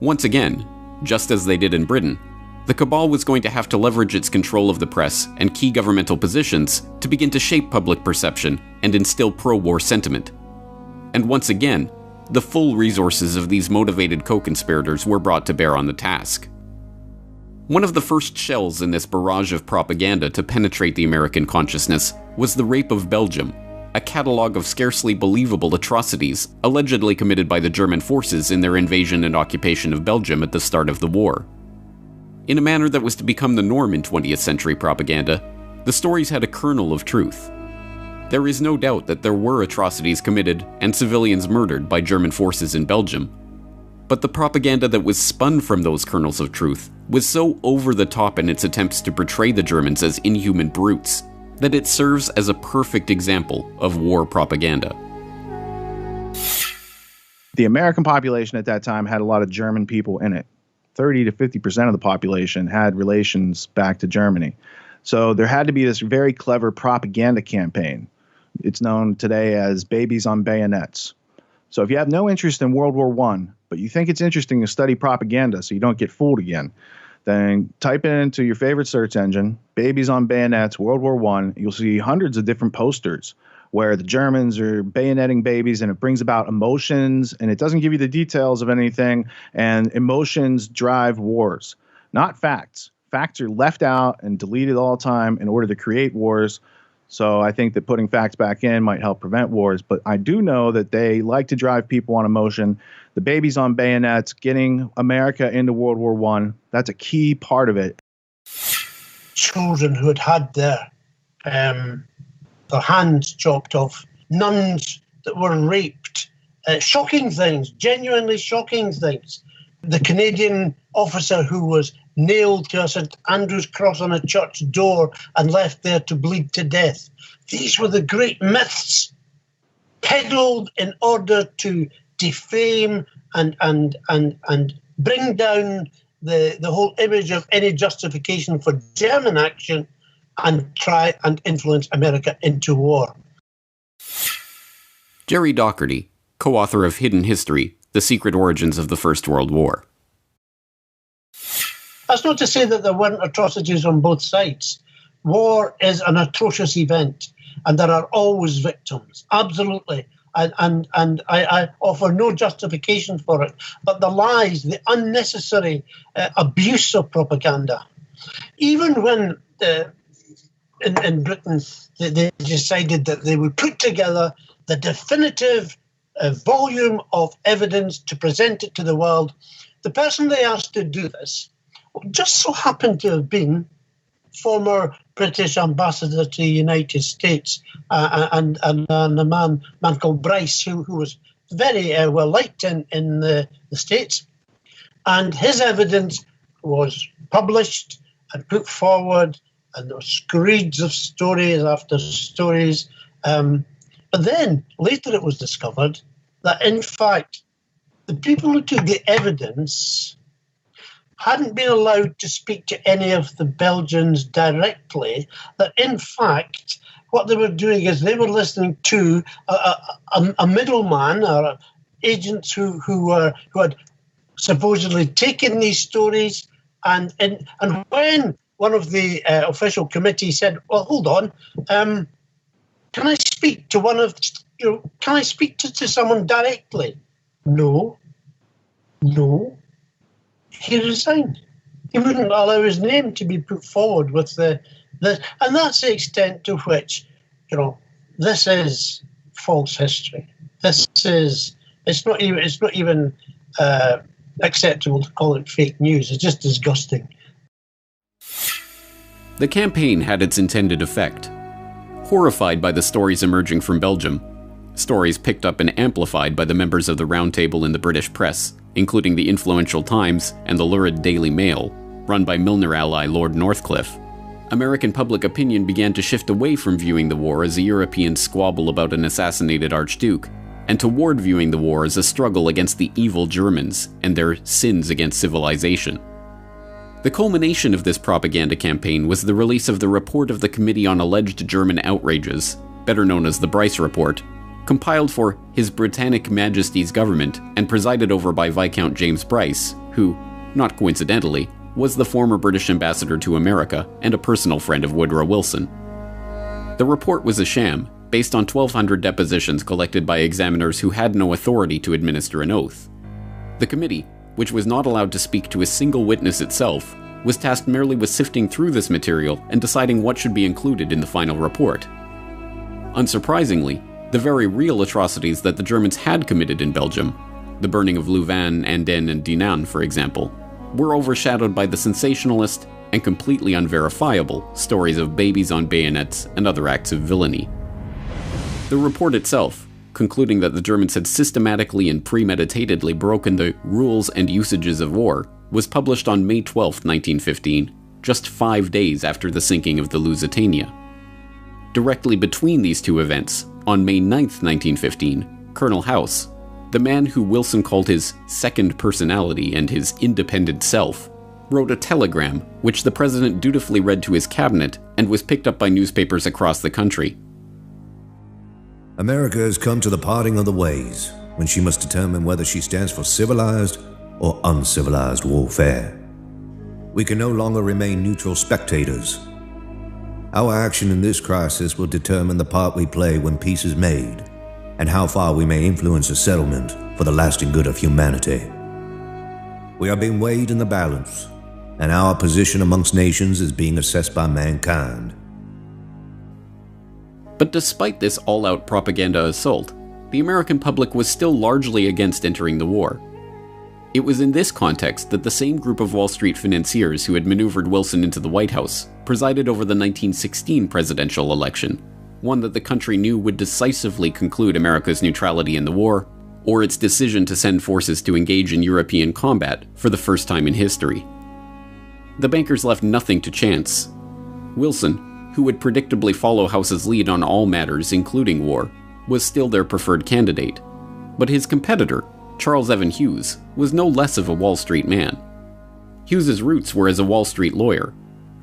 Once again, just as they did in Britain, the cabal was going to have to leverage its control of the press and key governmental positions to begin to shape public perception and instill pro-war sentiment. And once again, the full resources of these motivated co-conspirators were brought to bear on the task. One of the first shells in this barrage of propaganda to penetrate the American consciousness was the rape of Belgium, a catalogue of scarcely believable atrocities allegedly committed by the German forces in their invasion and occupation of Belgium at the start of the war. In a manner that was to become the norm in 20th century propaganda, the stories had a kernel of truth. There is no doubt that there were atrocities committed and civilians murdered by German forces in Belgium. But the propaganda that was spun from those kernels of truth was so over the top in its attempts to portray the Germans as inhuman brutes that it serves as a perfect example of war propaganda. The American population at that time had a lot of German people in it. 30 to 50% of the population had relations back to Germany. So there had to be this very clever propaganda campaign. It's known today as babies on bayonets. So if you have no interest in World War I, but you think it's interesting to study propaganda so you don't get fooled again, then type it into your favorite search engine, babies on bayonets, World War I. You'll see hundreds of different posters where the Germans are bayoneting babies, and it brings about emotions, and it doesn't give you the details of anything, and emotions drive wars, not facts. Facts are left out and deleted all the time in order to create wars. So I think that putting facts back in might help prevent wars. But I do know that they like to drive people on emotion. The babies on bayonets, getting America into World War I, that's a key part of it. Children who had their hands chopped off, nuns that were raped, shocking things, genuinely shocking things. The Canadian officer who was nailed to a St. Andrew's cross on a church door and left there to bleed to death. These were the great myths peddled in order to defame and bring down the whole image of any justification for German action and try and influence America into war. Jerry Docherty, co-author of Hidden History, The Secret Origins of the First World War. That's not to say that there weren't atrocities on both sides. War is an atrocious event, and there are always victims, absolutely. And I offer no justification for it. But the lies, the unnecessary abuse of propaganda, even when in Britain they decided that they would put together the definitive volume of evidence to present it to the world, the person they asked to do this just so happened to have been former British ambassador to the United States and a man called Bryce, who was very well liked in the States. And his evidence was published and put forward, and there were screeds of stories after stories. But then later it was discovered that, in fact, the people who took the evidence hadn't been allowed to speak to any of the Belgians directly, that in fact what they were doing is they were listening to a middleman or agents who had supposedly taken these stories, and when one of the official committee said, well, hold on, can I speak to one of can I speak to someone directly? No. He resigned. He wouldn't allow his name to be put forward with this, and that's the extent to which, this is false history. It's not even acceptable to call it fake news. It's just disgusting. The campaign had its intended effect. Horrified by the stories emerging from Belgium, stories picked up and amplified by the members of the Round Table in the British press, including the influential Times and the lurid Daily Mail, run by Milner ally Lord Northcliffe, American public opinion began to shift away from viewing the war as a European squabble about an assassinated Archduke, and toward viewing the war as a struggle against the evil Germans and their sins against civilization. The culmination of this propaganda campaign was the release of the report of the Committee on Alleged German Outrages, better known as the Bryce Report, compiled for His Britannic Majesty's government and presided over by Viscount James Bryce, who, not coincidentally, was the former British ambassador to America and a personal friend of Woodrow Wilson. The report was a sham, based on 1,200 depositions collected by examiners who had no authority to administer an oath. The committee, which was not allowed to speak to a single witness itself, was tasked merely with sifting through this material and deciding what should be included in the final report. Unsurprisingly, the very real atrocities that the Germans had committed in Belgium, the burning of Louvain, Andenne, and Dinant, for example, were overshadowed by the sensationalist and completely unverifiable stories of babies on bayonets and other acts of villainy. The report itself, concluding that the Germans had systematically and premeditatedly broken the rules and usages of war, was published on May 12, 1915, just 5 days after the sinking of the Lusitania. Directly between these two events, on May 9, 1915, Colonel House, the man who Wilson called his second personality and his independent self, wrote a telegram which the president dutifully read to his cabinet and was picked up by newspapers across the country. America has come to the parting of the ways, when she must determine whether she stands for civilized or uncivilized warfare. We can no longer remain neutral spectators. Our action in this crisis will determine the part we play when peace is made, and how far we may influence a settlement for the lasting good of humanity. We are being weighed in the balance, and our position amongst nations is being assessed by mankind. But despite this all-out propaganda assault, the American public was still largely against entering the war. It was in this context that the same group of Wall Street financiers who had maneuvered Wilson into the White House presided over the 1916 presidential election, one that the country knew would decisively conclude America's neutrality in the war, or its decision to send forces to engage in European combat for the first time in history. The bankers left nothing to chance. Wilson, who would predictably follow House's lead on all matters, including war, was still their preferred candidate. But his competitor, Charles Evan Hughes, was no less of a Wall Street man. Hughes's roots were as a Wall Street lawyer.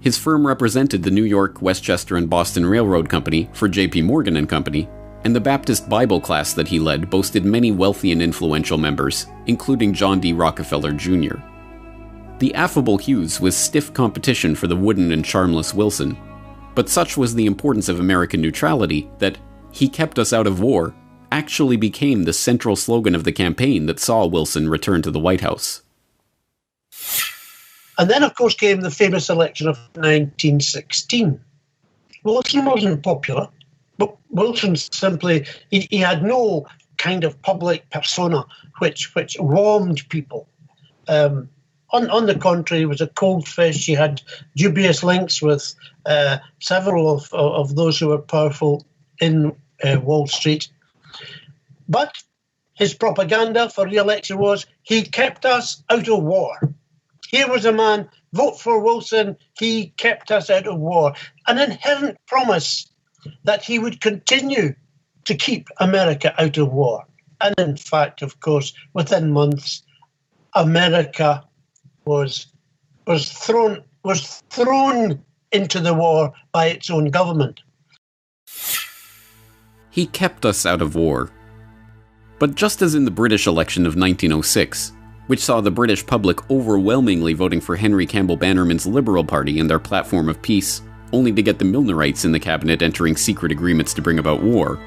His firm represented the New York, Westchester, and Boston Railroad Company for J.P. Morgan and Company, and the Baptist Bible class that he led boasted many wealthy and influential members, including John D. Rockefeller Jr. The affable Hughes was stiff competition for the wooden and charmless Wilson, but such was the importance of American neutrality that "He kept us out of war" actually became the central slogan of the campaign that saw Wilson return to the White House. And then, of course, came the famous election of 1916. Wilson wasn't popular, but Wilson simply, he had no kind of public persona which warmed people. On the contrary, he was a cold fish. He had dubious links with several of those who were powerful in Wall Street. But his propaganda for re-election was, he kept us out of war. Here was a man, vote for Wilson, he kept us out of war. An inherent promise that he would continue to keep America out of war. And in fact, of course, within months, America was thrown into the war by its own government. He kept us out of war. But just as in the British election of 1906, which saw the British public overwhelmingly voting for Henry Campbell Bannerman's Liberal Party and their platform of peace, only to get the Milnerites in the cabinet entering secret agreements to bring about war,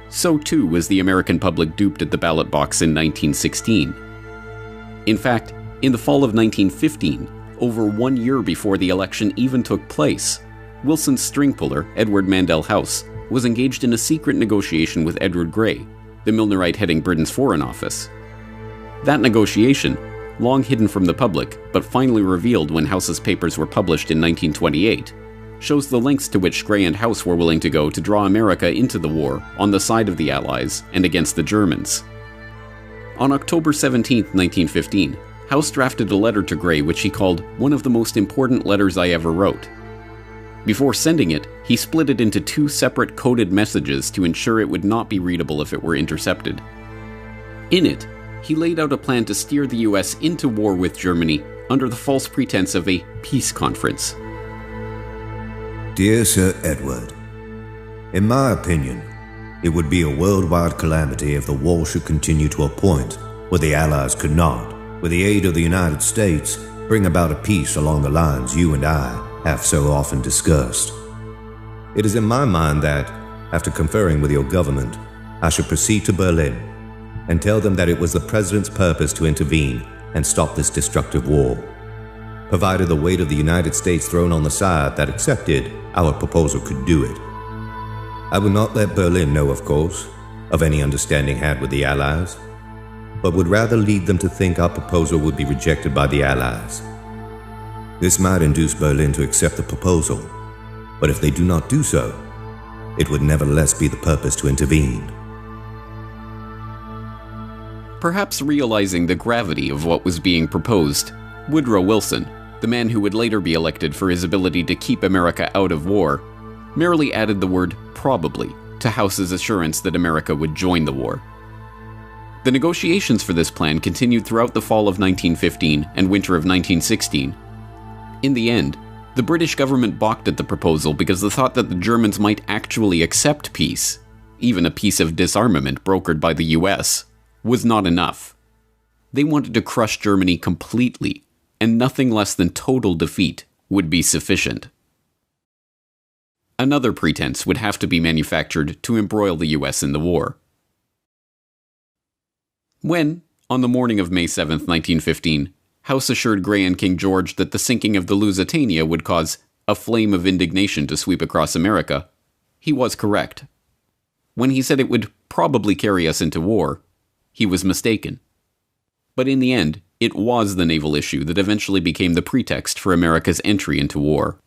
So too was the American public duped at the ballot box in 1916. In fact, in the fall of 1915, over 1 year before the election even took place, Wilson's string puller, Edward Mandell House, was engaged in a secret negotiation with Edward Grey, the Milnerite heading Britain's Foreign Office. That negotiation, long hidden from the public but finally revealed when House's papers were published in 1928, shows the lengths to which Grey and House were willing to go to draw America into the war on the side of the Allies and against the Germans. On October 17, 1915, House drafted a letter to Grey which he called one of the most important letters I ever wrote. Before sending it, he split it into 2 separate coded messages to ensure it would not be readable if it were intercepted. In it, he laid out a plan to steer the US into war with Germany under the false pretense of a peace conference. Dear Sir Edward, in my opinion, it would be a worldwide calamity if the war should continue to a point where the Allies could not, with the aid of the United States, bring about a peace along the lines you and I have so often discussed. It is in my mind that, after conferring with your government, I should proceed to Berlin and tell them that it was the President's purpose to intervene and stop this destructive war, provided the weight of the United States thrown on the side that accepted our proposal could do it. I would not let Berlin know, of course, of any understanding had with the Allies, but would rather lead them to think our proposal would be rejected by the Allies. This might induce Berlin to accept the proposal, but if they do not do so, it would nevertheless be the purpose to intervene. Perhaps realizing the gravity of what was being proposed, Woodrow Wilson, the man who would later be elected for his ability to keep America out of war, merely added the word probably to House's assurance that America would join the war. The negotiations for this plan continued throughout the fall of 1915 and winter of 1916. In the end, the British government balked at the proposal because the thought that the Germans might actually accept peace, even a peace of disarmament brokered by the US, was not enough. They wanted to crush Germany completely, and nothing less than total defeat would be sufficient. Another pretense would have to be manufactured to embroil the US in the war. When, on the morning of May 7, 1915, House assured Grey and King George that the sinking of the Lusitania would cause a flame of indignation to sweep across America, he was correct. When he said it would probably carry us into war, he was mistaken. But in the end, it was the naval issue that eventually became the pretext for America's entry into war.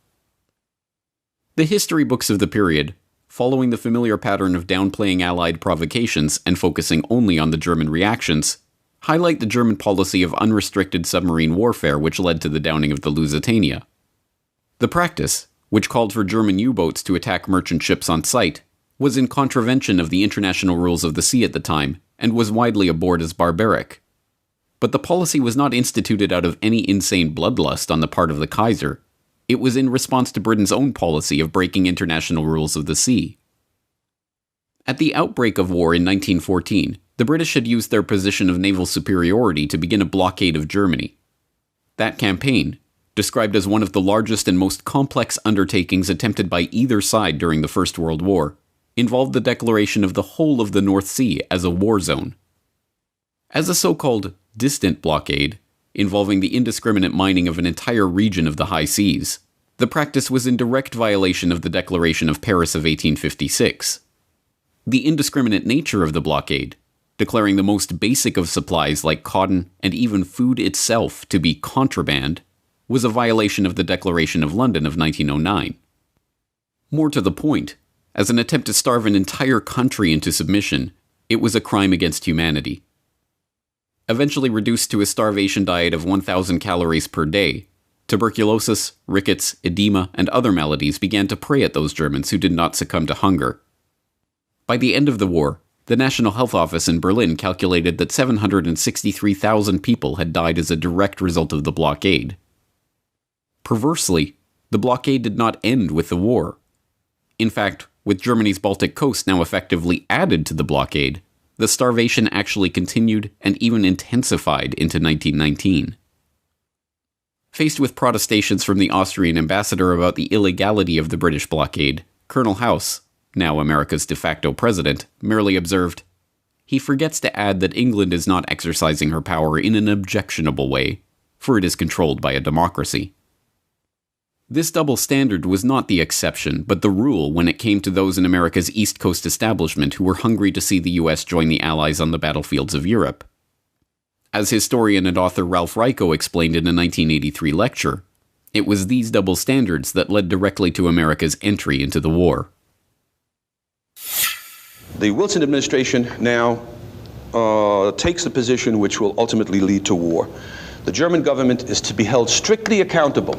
The history books of the period, following the familiar pattern of downplaying Allied provocations and focusing only on the German reactions, highlight the German policy of unrestricted submarine warfare which led to the downing of the Lusitania. The practice, which called for German U-boats to attack merchant ships on sight, was in contravention of the international rules of the sea at the time and was widely abhorred as barbaric. But the policy was not instituted out of any insane bloodlust on the part of the Kaiser. It was in response to Britain's own policy of breaking international rules of the sea. At the outbreak of war in 1914, the British had used their position of naval superiority to begin a blockade of Germany. That campaign, described as one of the largest and most complex undertakings attempted by either side during the First World War, involved the declaration of the whole of the North Sea as a war zone. As a so-called distant blockade, involving the indiscriminate mining of an entire region of the high seas, the practice was in direct violation of the Declaration of Paris of 1856. The indiscriminate nature of the blockade, declaring the most basic of supplies like cotton and even food itself to be contraband, was a violation of the Declaration of London of 1909. More to the point, as an attempt to starve an entire country into submission, it was a crime against humanity. Eventually reduced to a starvation diet of 1,000 calories per day, tuberculosis, rickets, edema, and other maladies began to prey at those Germans who did not succumb to hunger. By the end of the war, the National Health Office in Berlin calculated that 763,000 people had died as a direct result of the blockade. Perversely, the blockade did not end with the war. In fact, with Germany's Baltic coast now effectively added to the blockade, the starvation actually continued and even intensified into 1919. Faced with protestations from the Austrian ambassador about the illegality of the British blockade, Colonel House, now America's de facto president, merely observed, "He forgets to add that England is not exercising her power in an objectionable way, for it is controlled by a democracy." This double standard was not the exception, but the rule when it came to those in America's East Coast establishment who were hungry to see the US join the Allies on the battlefields of Europe. As historian and author Ralph Ryko explained in a 1983 lecture, it was these double standards that led directly to America's entry into the war. The Wilson administration now takes the position which will ultimately lead to war. The German government is to be held strictly accountable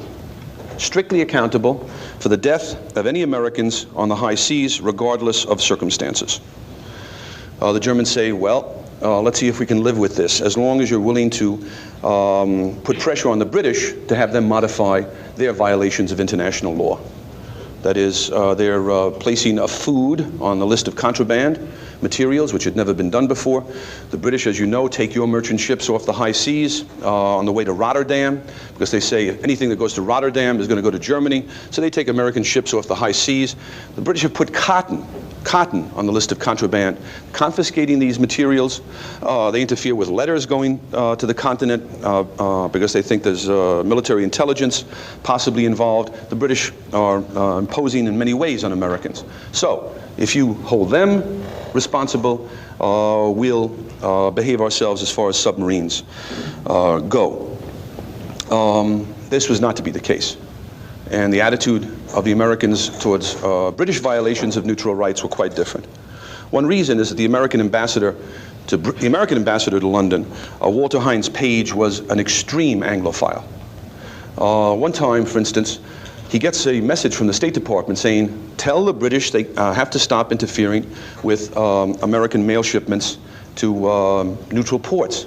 for the death of any Americans on the high seas, regardless of circumstances. The Germans say, well, let's see if we can live with this, as long as you're willing to put pressure on the British to have them modify their violations of international law. That is, they're placing a food on the list of contraband materials, which had never been done before. The British, as you know, take your merchant ships off the high seas on the way to Rotterdam, because they say anything that goes to Rotterdam is going to go to Germany. So they take American ships off the high seas. The British have put cotton on the list of contraband, confiscating these materials. They interfere with letters going to the continent because they think there's military intelligence possibly involved. The British are imposing in many ways on Americans. So if you hold them responsible, we'll behave ourselves as far as submarines go. This was not to be the case. And the attitude of the Americans towards British violations of neutral rights were quite different. One reason is that the American ambassador to London, Walter Hines Page, was an extreme Anglophile. One time, for instance, he gets a message from the State Department saying, tell the British they have to stop interfering with American mail shipments to neutral ports.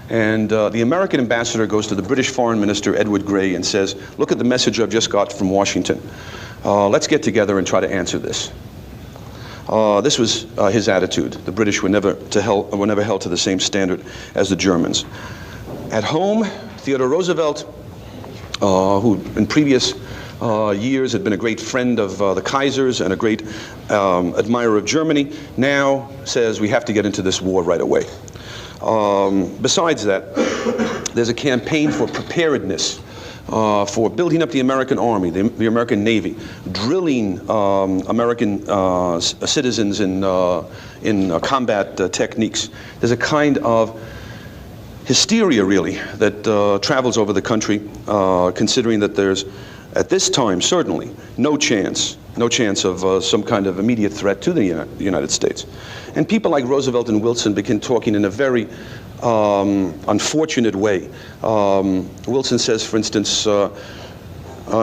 And the American ambassador goes to the British Foreign Minister, Edward Grey, and says, look at the message I've just got from Washington. Let's get together and try to answer this. This was his attitude. The British were never held to the same standard as the Germans. At home, Theodore Roosevelt, who in previous years had been a great friend of the Kaisers and a great admirer of Germany, now says we have to get into this war right away. Besides that, there's a campaign for preparedness, for building up the American Army, the American Navy, drilling American citizens in combat techniques. There's a kind of hysteria, really, that travels over the country, considering that there's, at this time, certainly, no chance of some kind of immediate threat to the United States. And people like Roosevelt and Wilson begin talking in a very unfortunate way. Wilson says, for instance, in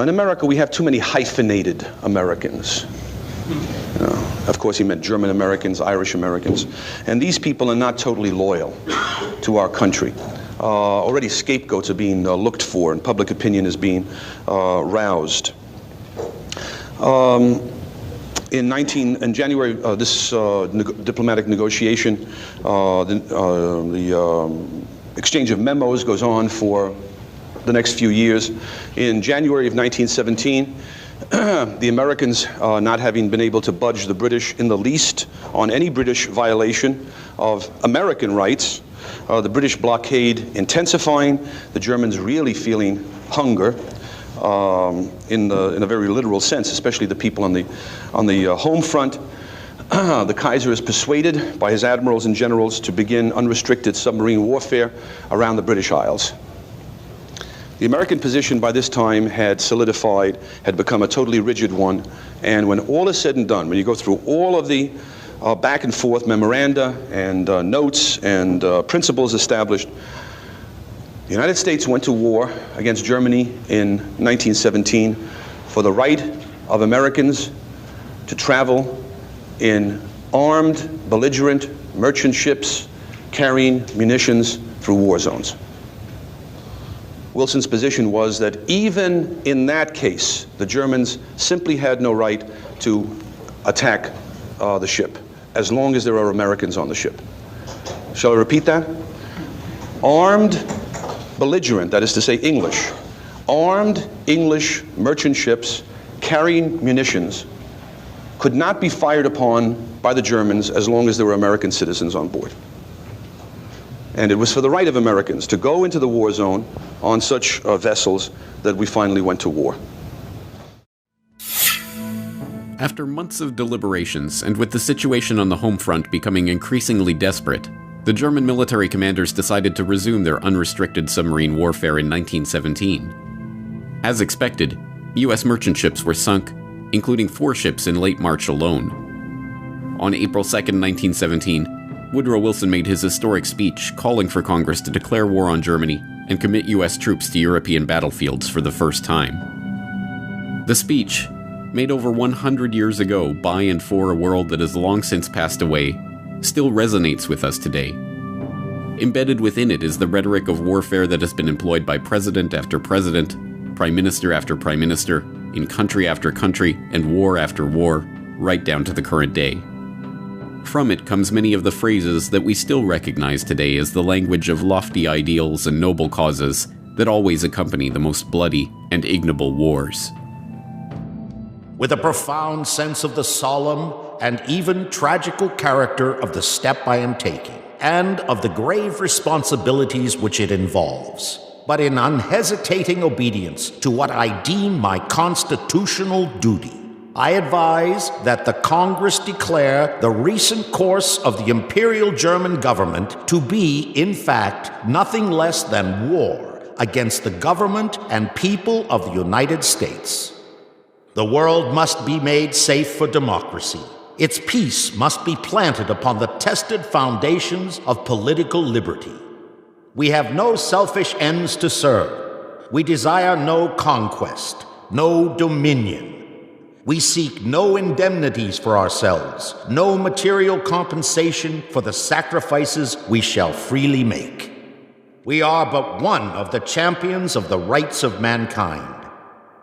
America we have too many hyphenated Americans. Of course, he meant German Americans, Irish Americans. And these people are not totally loyal to our country. Already scapegoats are being looked for, and public opinion is being roused. In January, this diplomatic negotiation, the exchange of memos goes on for the next few years. In January of 1917, the Americans, not having been able to budge the British in the least on any British violation of American rights, the British blockade intensifying, the Germans really feeling hunger. In a very literal sense, especially the people on the home front. The Kaiser is persuaded by his admirals and generals to begin unrestricted submarine warfare around the British Isles. The American position by this time had solidified, had become a totally rigid one, and when all is said and done, when you go through all of the back and forth memoranda and notes and principles established, the United States went to war against Germany in 1917 for the right of Americans to travel in armed, belligerent merchant ships carrying munitions through war zones. Wilson's position was that even in that case, the Germans simply had no right to attack the ship, as long as there are Americans on the ship. Shall I repeat that? Armed, belligerent, that is to say English, armed English merchant ships carrying munitions could not be fired upon by the Germans as long as there were American citizens on board. And it was for the right of Americans to go into the war zone on such vessels that we finally went to war. After months of deliberations, and with the situation on the home front becoming increasingly desperate, the German military commanders decided to resume their unrestricted submarine warfare in 1917. As expected, U.S. merchant ships were sunk, including 4 ships in late March alone. On April 2, 1917, Woodrow Wilson made his historic speech calling for Congress to declare war on Germany and commit U.S. troops to European battlefields for the first time. The speech, made over 100 years ago by and for a world that has long since passed away, still resonates with us today. Embedded within it is the rhetoric of warfare that has been employed by president after president, prime minister after prime minister, in country after country, and war after war, right down to the current day. From it comes many of the phrases that we still recognize today as the language of lofty ideals and noble causes that always accompany the most bloody and ignoble wars. With a profound sense of the solemn and even tragical character of the step I am taking, and of the grave responsibilities which it involves, but in unhesitating obedience to what I deem my constitutional duty, I advise that the Congress declare the recent course of the Imperial German government to be, in fact, nothing less than war against the government and people of the United States. The world must be made safe for democracy. Its peace must be planted upon the tested foundations of political liberty. We have no selfish ends to serve. We desire no conquest, no dominion. We seek no indemnities for ourselves, no material compensation for the sacrifices we shall freely make. We are but one of the champions of the rights of mankind.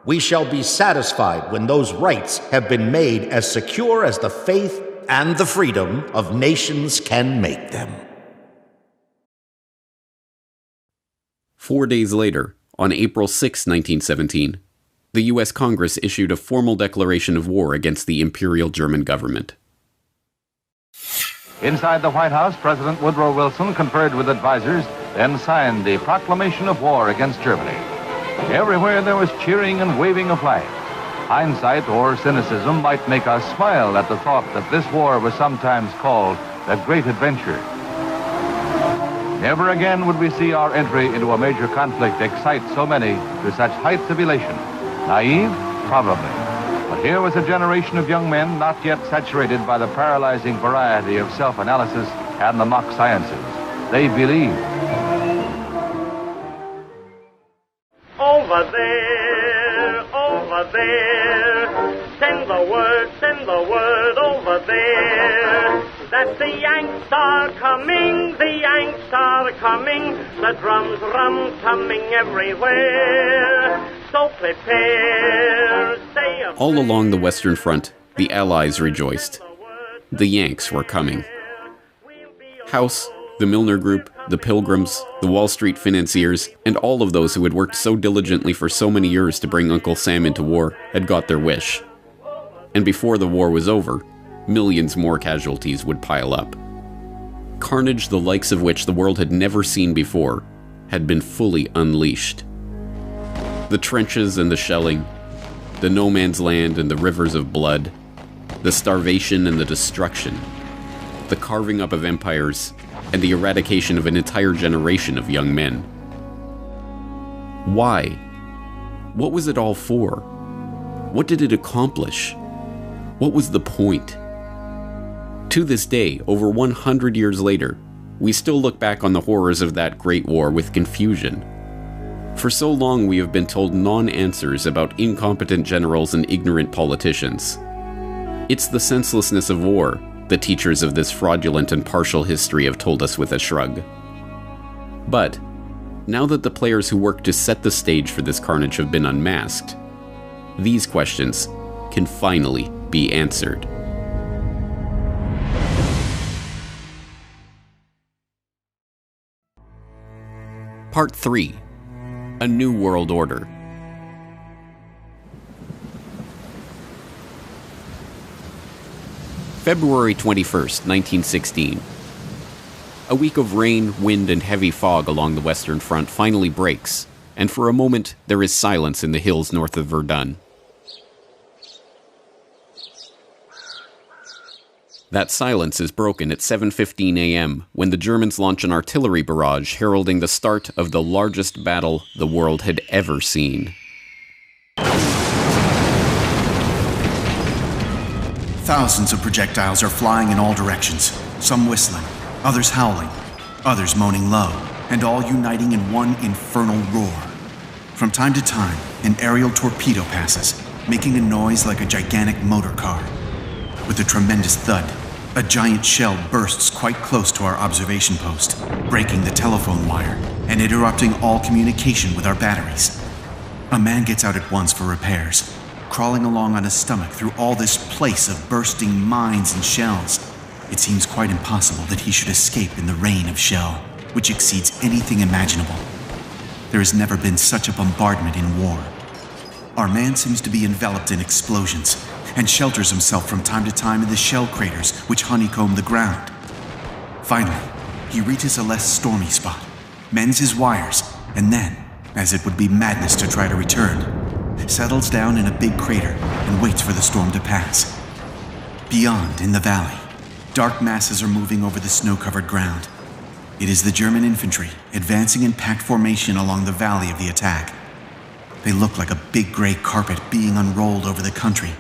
We shall be satisfied when those rights have been made as secure as the faith and the freedom of nations can make them. 4 days later, on April 6, 1917, the U.S. Congress issued a formal declaration of war against the Imperial German government. Inside the White House, President Woodrow Wilson conferred with advisors, then signed the proclamation of war against Germany. Everywhere there was cheering and waving of flags. Hindsight or cynicism might make us smile at the thought that this war was sometimes called the Great Adventure. Never again would we see our entry into a major conflict excite so many to such heights of elation. Naive? Probably. But here was a generation of young men not yet saturated by the paralyzing variety of self-analysis and the mock sciences. They believed. Over there, send the word over there, that the Yanks are coming, the drums coming everywhere, so prepare, say a All along the Western Front, the Allies rejoiced. The Yanks were coming. House, the Milner Group, the Pilgrims, the Wall Street financiers, and all of those who had worked so diligently for so many years to bring Uncle Sam into war had got their wish. And before the war was over, millions more casualties would pile up. Carnage the likes of which the world had never seen before had been fully unleashed. The trenches and the shelling, the no man's land and the rivers of blood, the starvation and the destruction, the carving up of empires, and the eradication of an entire generation of young men. Why? What was it all for? What did it accomplish? What was the point? To this day, over 100 years later, we still look back on the horrors of that great war with confusion. For so long we have been told non-answers about incompetent generals and ignorant politicians. It's the senselessness of war the teachers of this fraudulent and partial history have told us with a shrug. But, now that the players who worked to set the stage for this carnage have been unmasked, these questions can finally be answered. Part 3. A New World Order. February 21st, 1916. A week of rain, wind, and heavy fog along the Western Front finally breaks, and for a moment there is silence in the hills north of Verdun. That silence is broken at 7:15 a.m. when the Germans launch an artillery barrage heralding the start of the largest battle the world had ever seen. Thousands of projectiles are flying in all directions, some whistling, others howling, others moaning low, and all uniting in one infernal roar. From time to time, an aerial torpedo passes, making a noise like a gigantic motor car. With a tremendous thud, a giant shell bursts quite close to our observation post, breaking the telephone wire and interrupting all communication with our batteries. A man gets out at once for repairs, crawling along on his stomach through all this place of bursting mines and shells. It seems quite impossible that he should escape in the rain of shell, which exceeds anything imaginable. There has never been such a bombardment in war. Our man seems to be enveloped in explosions and shelters himself from time to time in the shell craters which honeycomb the ground. Finally, he reaches a less stormy spot, mends his wires, and then, as it would be madness to try to return, settles down in a big crater and waits for the storm to pass. Beyond, in the valley, dark masses are moving over the snow-covered ground. It is the German infantry advancing in packed formation along the valley of the attack. They look like a big gray carpet being unrolled over the country.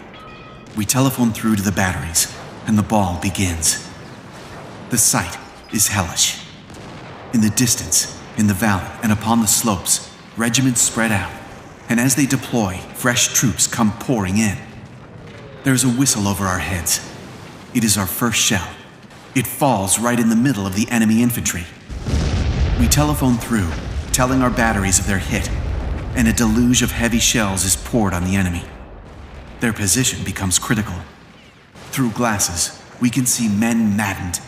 We telephone through to the batteries, and the ball begins. The sight is hellish. In the distance, in the valley, and upon the slopes, regiments spread out, and as they deploy, fresh troops come pouring in. There's a whistle over our heads. It is our first shell. It falls right in the middle of the enemy infantry. We telephone through, telling our batteries of their hit, and a deluge of heavy shells is poured on the enemy. Their position becomes critical. Through glasses, we can see men maddened,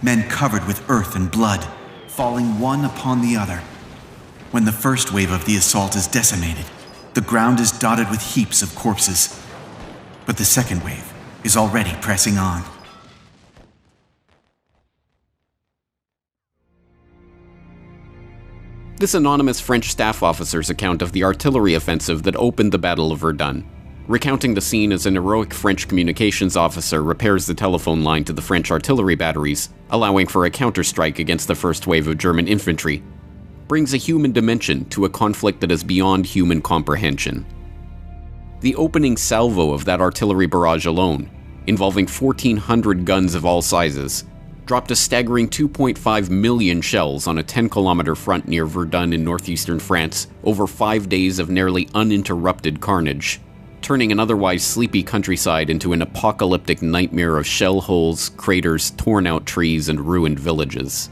men covered with earth and blood, falling one upon the other. When the first wave of the assault is decimated, the ground is dotted with heaps of corpses. But the second wave is already pressing on. This anonymous French staff officer's account of the artillery offensive that opened the Battle of Verdun, recounting the scene as an heroic French communications officer repairs the telephone line to the French artillery batteries, allowing for a counterstrike against the first wave of German infantry, brings a human dimension to a conflict that is beyond human comprehension. The opening salvo of that artillery barrage alone, involving 1,400 guns of all sizes, dropped a staggering 2.5 million shells on a 10-kilometer front near Verdun in northeastern France over 5 days of nearly uninterrupted carnage, turning an otherwise sleepy countryside into an apocalyptic nightmare of shell holes, craters, torn-out trees, and ruined villages.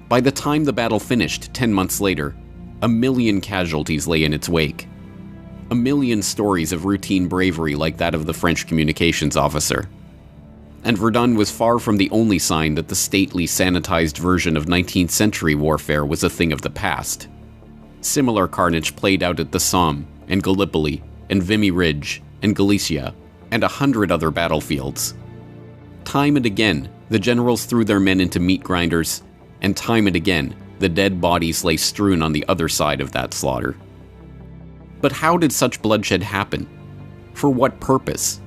By the time the battle finished 10 months later, 1 million casualties lay in its wake. 1 million stories of routine bravery like that of the French communications officer. And Verdun was far from the only sign that the stately, sanitized version of 19th century warfare was a thing of the past. Similar carnage played out at the Somme, and Gallipoli, and Vimy Ridge, and Galicia, and 100 other battlefields. Time and again, the generals threw their men into meat grinders, and time and again, the dead bodies lay strewn on the other side of that slaughter. But how did such bloodshed happen? For what purpose?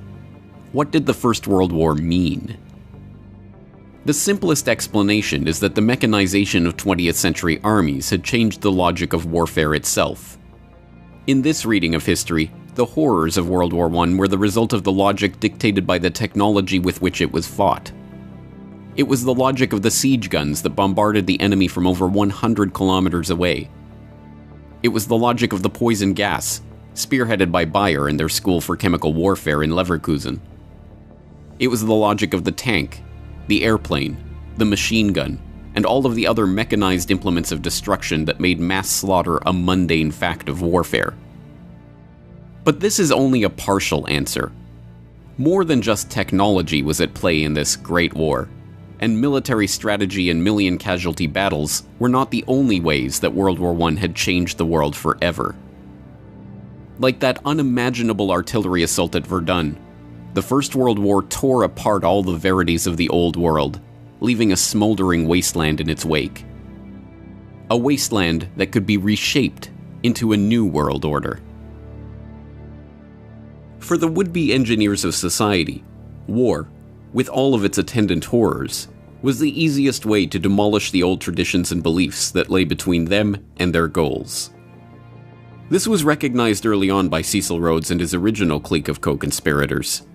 What did the First World War mean? The simplest explanation is that the mechanization of 20th century armies had changed the logic of warfare itself. In this reading of history, the horrors of World War I were the result of the logic dictated by the technology with which it was fought. It was the logic of the siege guns that bombarded the enemy from over 100 kilometers away. It was the logic of the poison gas, spearheaded by Bayer and their School for Chemical Warfare in Leverkusen. It was the logic of the tank, the airplane, the machine gun, and all of the other mechanized implements of destruction that made mass slaughter a mundane fact of warfare. But this is only a partial answer. More than just technology was at play in this Great War, and military strategy and million-casualty battles were not the only ways that World War I had changed the world forever. Like that unimaginable artillery assault at Verdun, The First World War tore apart all the verities of the old world, leaving a smoldering wasteland in its wake. A wasteland that could be reshaped into a new world order. For the would-be engineers of society, war, with all of its attendant horrors, was the easiest way to demolish the old traditions and beliefs that lay between them and their goals. This was recognized early on by Cecil Rhodes and his original clique of co-conspirators.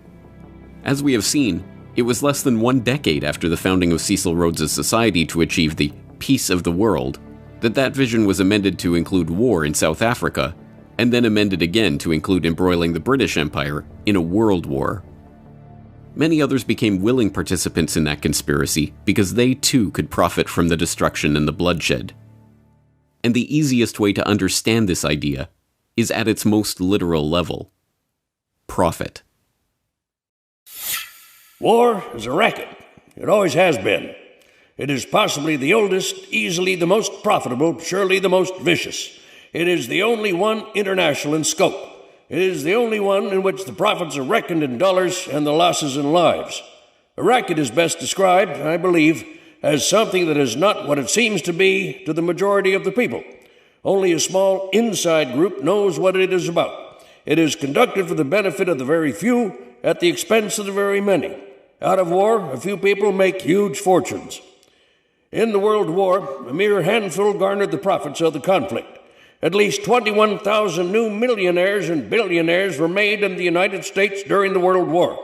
As we have seen, it was less than 1 decade after the founding of Cecil Rhodes' society to achieve the peace of the world that vision was amended to include war in South Africa, and then amended again to include embroiling the British Empire in a world war. Many others became willing participants in that conspiracy because they too could profit from the destruction and the bloodshed. And the easiest way to understand this idea is at its most literal level: profit. War is a racket. It always has been. It is possibly the oldest, easily the most profitable, surely the most vicious. It is the only one international in scope. It is the only one in which the profits are reckoned in dollars and the losses in lives. A racket is best described, I believe, as something that is not what it seems to be to the majority of the people. Only a small inside group knows what it is about. It is conducted for the benefit of the very few at the expense of the very many. Out of war, a few people make huge fortunes. In the World War, a mere handful garnered the profits of the conflict. At least 21,000 new millionaires and billionaires were made in the United States during the World War.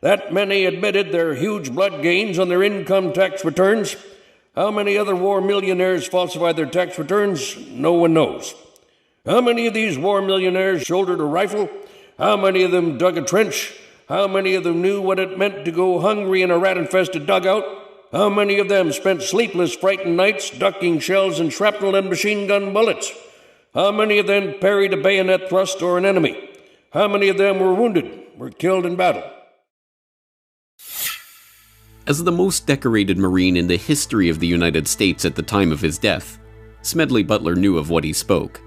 That many admitted their huge blood gains on their income tax returns. How many other war millionaires falsified their tax returns? No one knows. How many of these war millionaires shouldered a rifle? How many of them dug a trench? How many of them knew what it meant to go hungry in a rat-infested dugout? How many of them spent sleepless, frightened nights ducking shells and shrapnel and machine gun bullets? How many of them parried a bayonet thrust or an enemy? How many of them were wounded, were killed in battle? As the most decorated Marine in the history of the United States at the time of his death, Smedley Butler knew of what he spoke.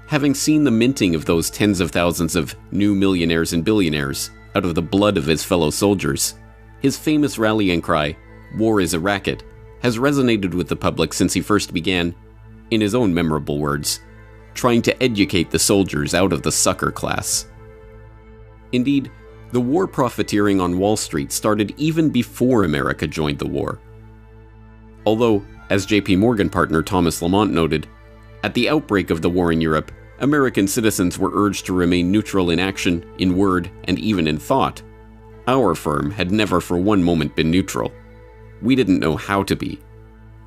Having seen the minting of those tens of thousands of new millionaires and billionaires out of the blood of his fellow soldiers, his famous rallying cry, "War is a racket," has resonated with the public since he first began, in his own memorable words, trying to educate the soldiers out of the sucker class. Indeed, the war profiteering on Wall Street started even before America joined the war. Although, as J.P. Morgan partner Thomas Lamont noted, at the outbreak of the war in Europe, American citizens were urged to remain neutral in action, in word, and even in thought. Our firm had never for one moment been neutral. We didn't know how to be.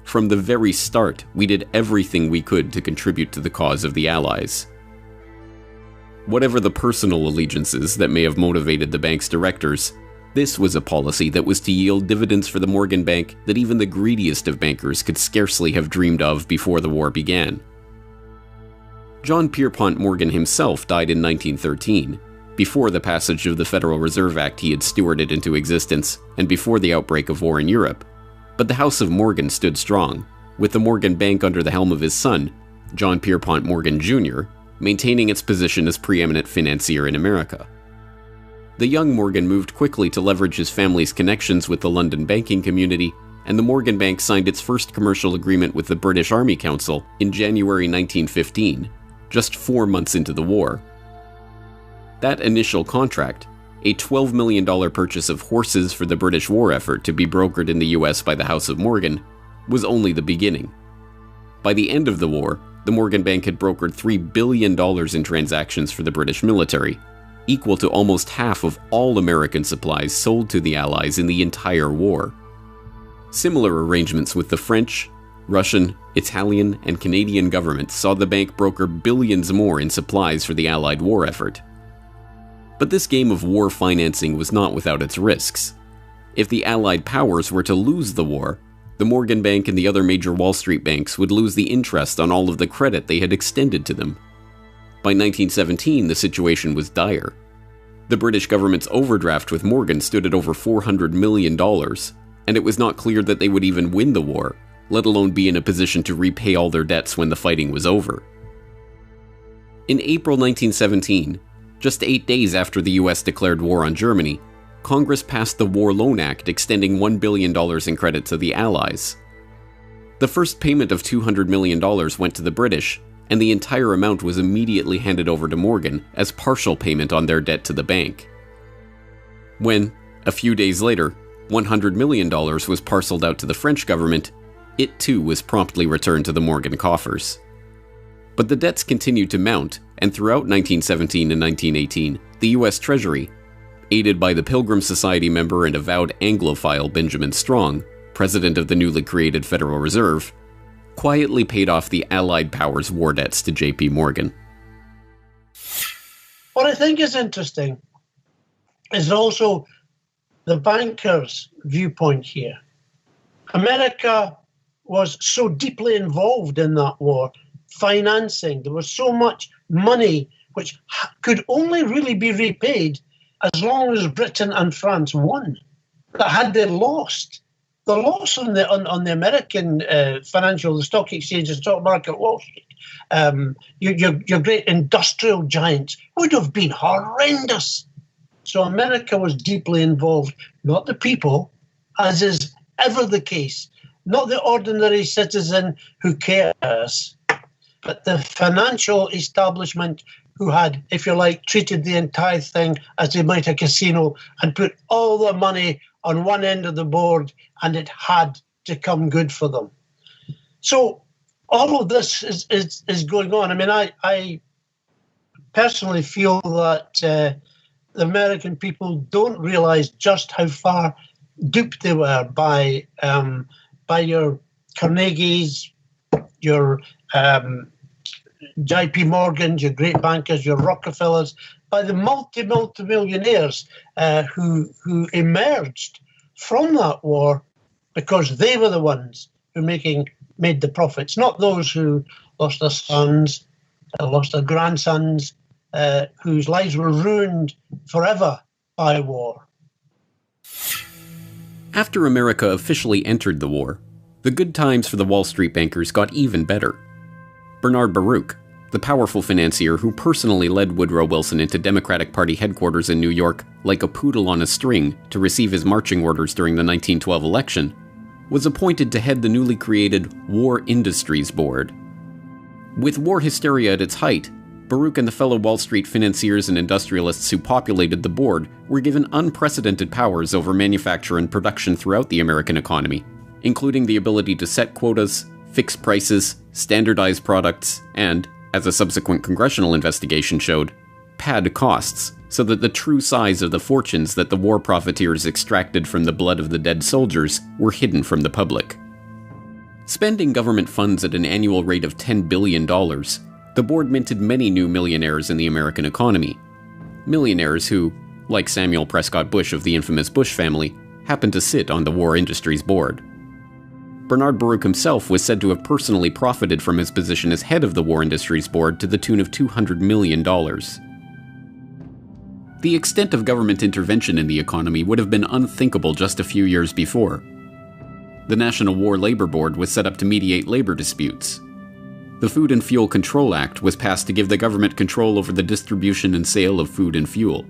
From the very start, we did everything we could to contribute to the cause of the Allies. Whatever the personal allegiances that may have motivated the bank's directors, this was a policy that was to yield dividends for the Morgan Bank that even the greediest of bankers could scarcely have dreamed of before the war began. John Pierpont Morgan himself died in 1913, before the passage of the Federal Reserve Act he had stewarded into existence, and before the outbreak of war in Europe. But the House of Morgan stood strong, with the Morgan Bank under the helm of his son, John Pierpont Morgan Jr., maintaining its position as preeminent financier in America. The young Morgan moved quickly to leverage his family's connections with the London banking community, and the Morgan Bank signed its first commercial agreement with the British Army Council in January 1915, just 4 months into the war. That initial contract, a $12 million purchase of horses for the British war effort to be brokered in the US by the House of Morgan, was only the beginning. By the end of the war, the Morgan Bank had brokered $3 billion in transactions for the British military, equal to almost half of all American supplies sold to the Allies in the entire war. Similar arrangements with the French, Russian, Italian, and Canadian governments saw the bank broker billions more in supplies for the Allied war effort. But this game of war financing was not without its risks. If the Allied powers were to lose the war, the Morgan Bank and the other major Wall Street banks would lose the interest on all of the credit they had extended to them. By 1917, the situation was dire. The British government's overdraft with Morgan stood at over $400 million, and it was not clear that they would even win the war, let alone be in a position to repay all their debts when the fighting was over. In April 1917, Just 8 days after the US declared war on Germany, Congress passed the War Loan Act extending $1 billion in credit to the Allies. The first payment of $200 million went to the British, and the entire amount was immediately handed over to Morgan as partial payment on their debt to the bank. When, a few days later, $100 million was parceled out to the French government, it too was promptly returned to the Morgan coffers. But the debts continued to mount, and throughout 1917 and 1918, the US Treasury, aided by the Pilgrim Society member and avowed Anglophile Benjamin Strong, president of the newly created Federal Reserve, quietly paid off the Allied powers' war debts to J.P. Morgan. What I think is interesting is also the bankers' viewpoint here. America was so deeply involved in that war, financing. There was so much money which could only really be repaid as long as Britain and France won. That had they lost, the loss on the American the stock exchange, the stock market, Wall Street, your great industrial giants would have been horrendous. So America was deeply involved, not the people, as is ever the case, not the ordinary citizen who cares, but the financial establishment who had, if you like, treated the entire thing as they might a casino and put all the money on one end of the board, and it had to come good for them. So all of this is going on. I mean, I personally feel that the American people don't realize just how far duped they were by your Carnegies, your J.P. Morgans, your great bankers, your Rockefellers, by the multi-millionaires who emerged from that war because they were the ones who made the profits, not those who lost their sons, lost their grandsons, whose lives were ruined forever by war. After America officially entered the war, the good times for the Wall Street bankers got even better. Bernard Baruch, the powerful financier who personally led Woodrow Wilson into Democratic Party headquarters in New York like a poodle on a string to receive his marching orders during the 1912 election, was appointed to head the newly created War Industries Board. With war hysteria at its height, Baruch and the fellow Wall Street financiers and industrialists who populated the board were given unprecedented powers over manufacture and production throughout the American economy, including the ability to set quotas, fix prices, standardize products, and, as a subsequent congressional investigation showed, pad costs so that the true size of the fortunes that the war profiteers extracted from the blood of the dead soldiers were hidden from the public. Spending government funds at an annual rate of $10 billion, the board minted many new millionaires in the American economy. Millionaires who, like Samuel Prescott Bush of the infamous Bush family, happened to sit on the War Industries Board. Bernard Baruch himself was said to have personally profited from his position as head of the War Industries Board to the tune of $200 million. The extent of government intervention in the economy would have been unthinkable just a few years before. The National War Labor Board was set up to mediate labor disputes. The Food and Fuel Control Act was passed to give the government control over the distribution and sale of food and fuel.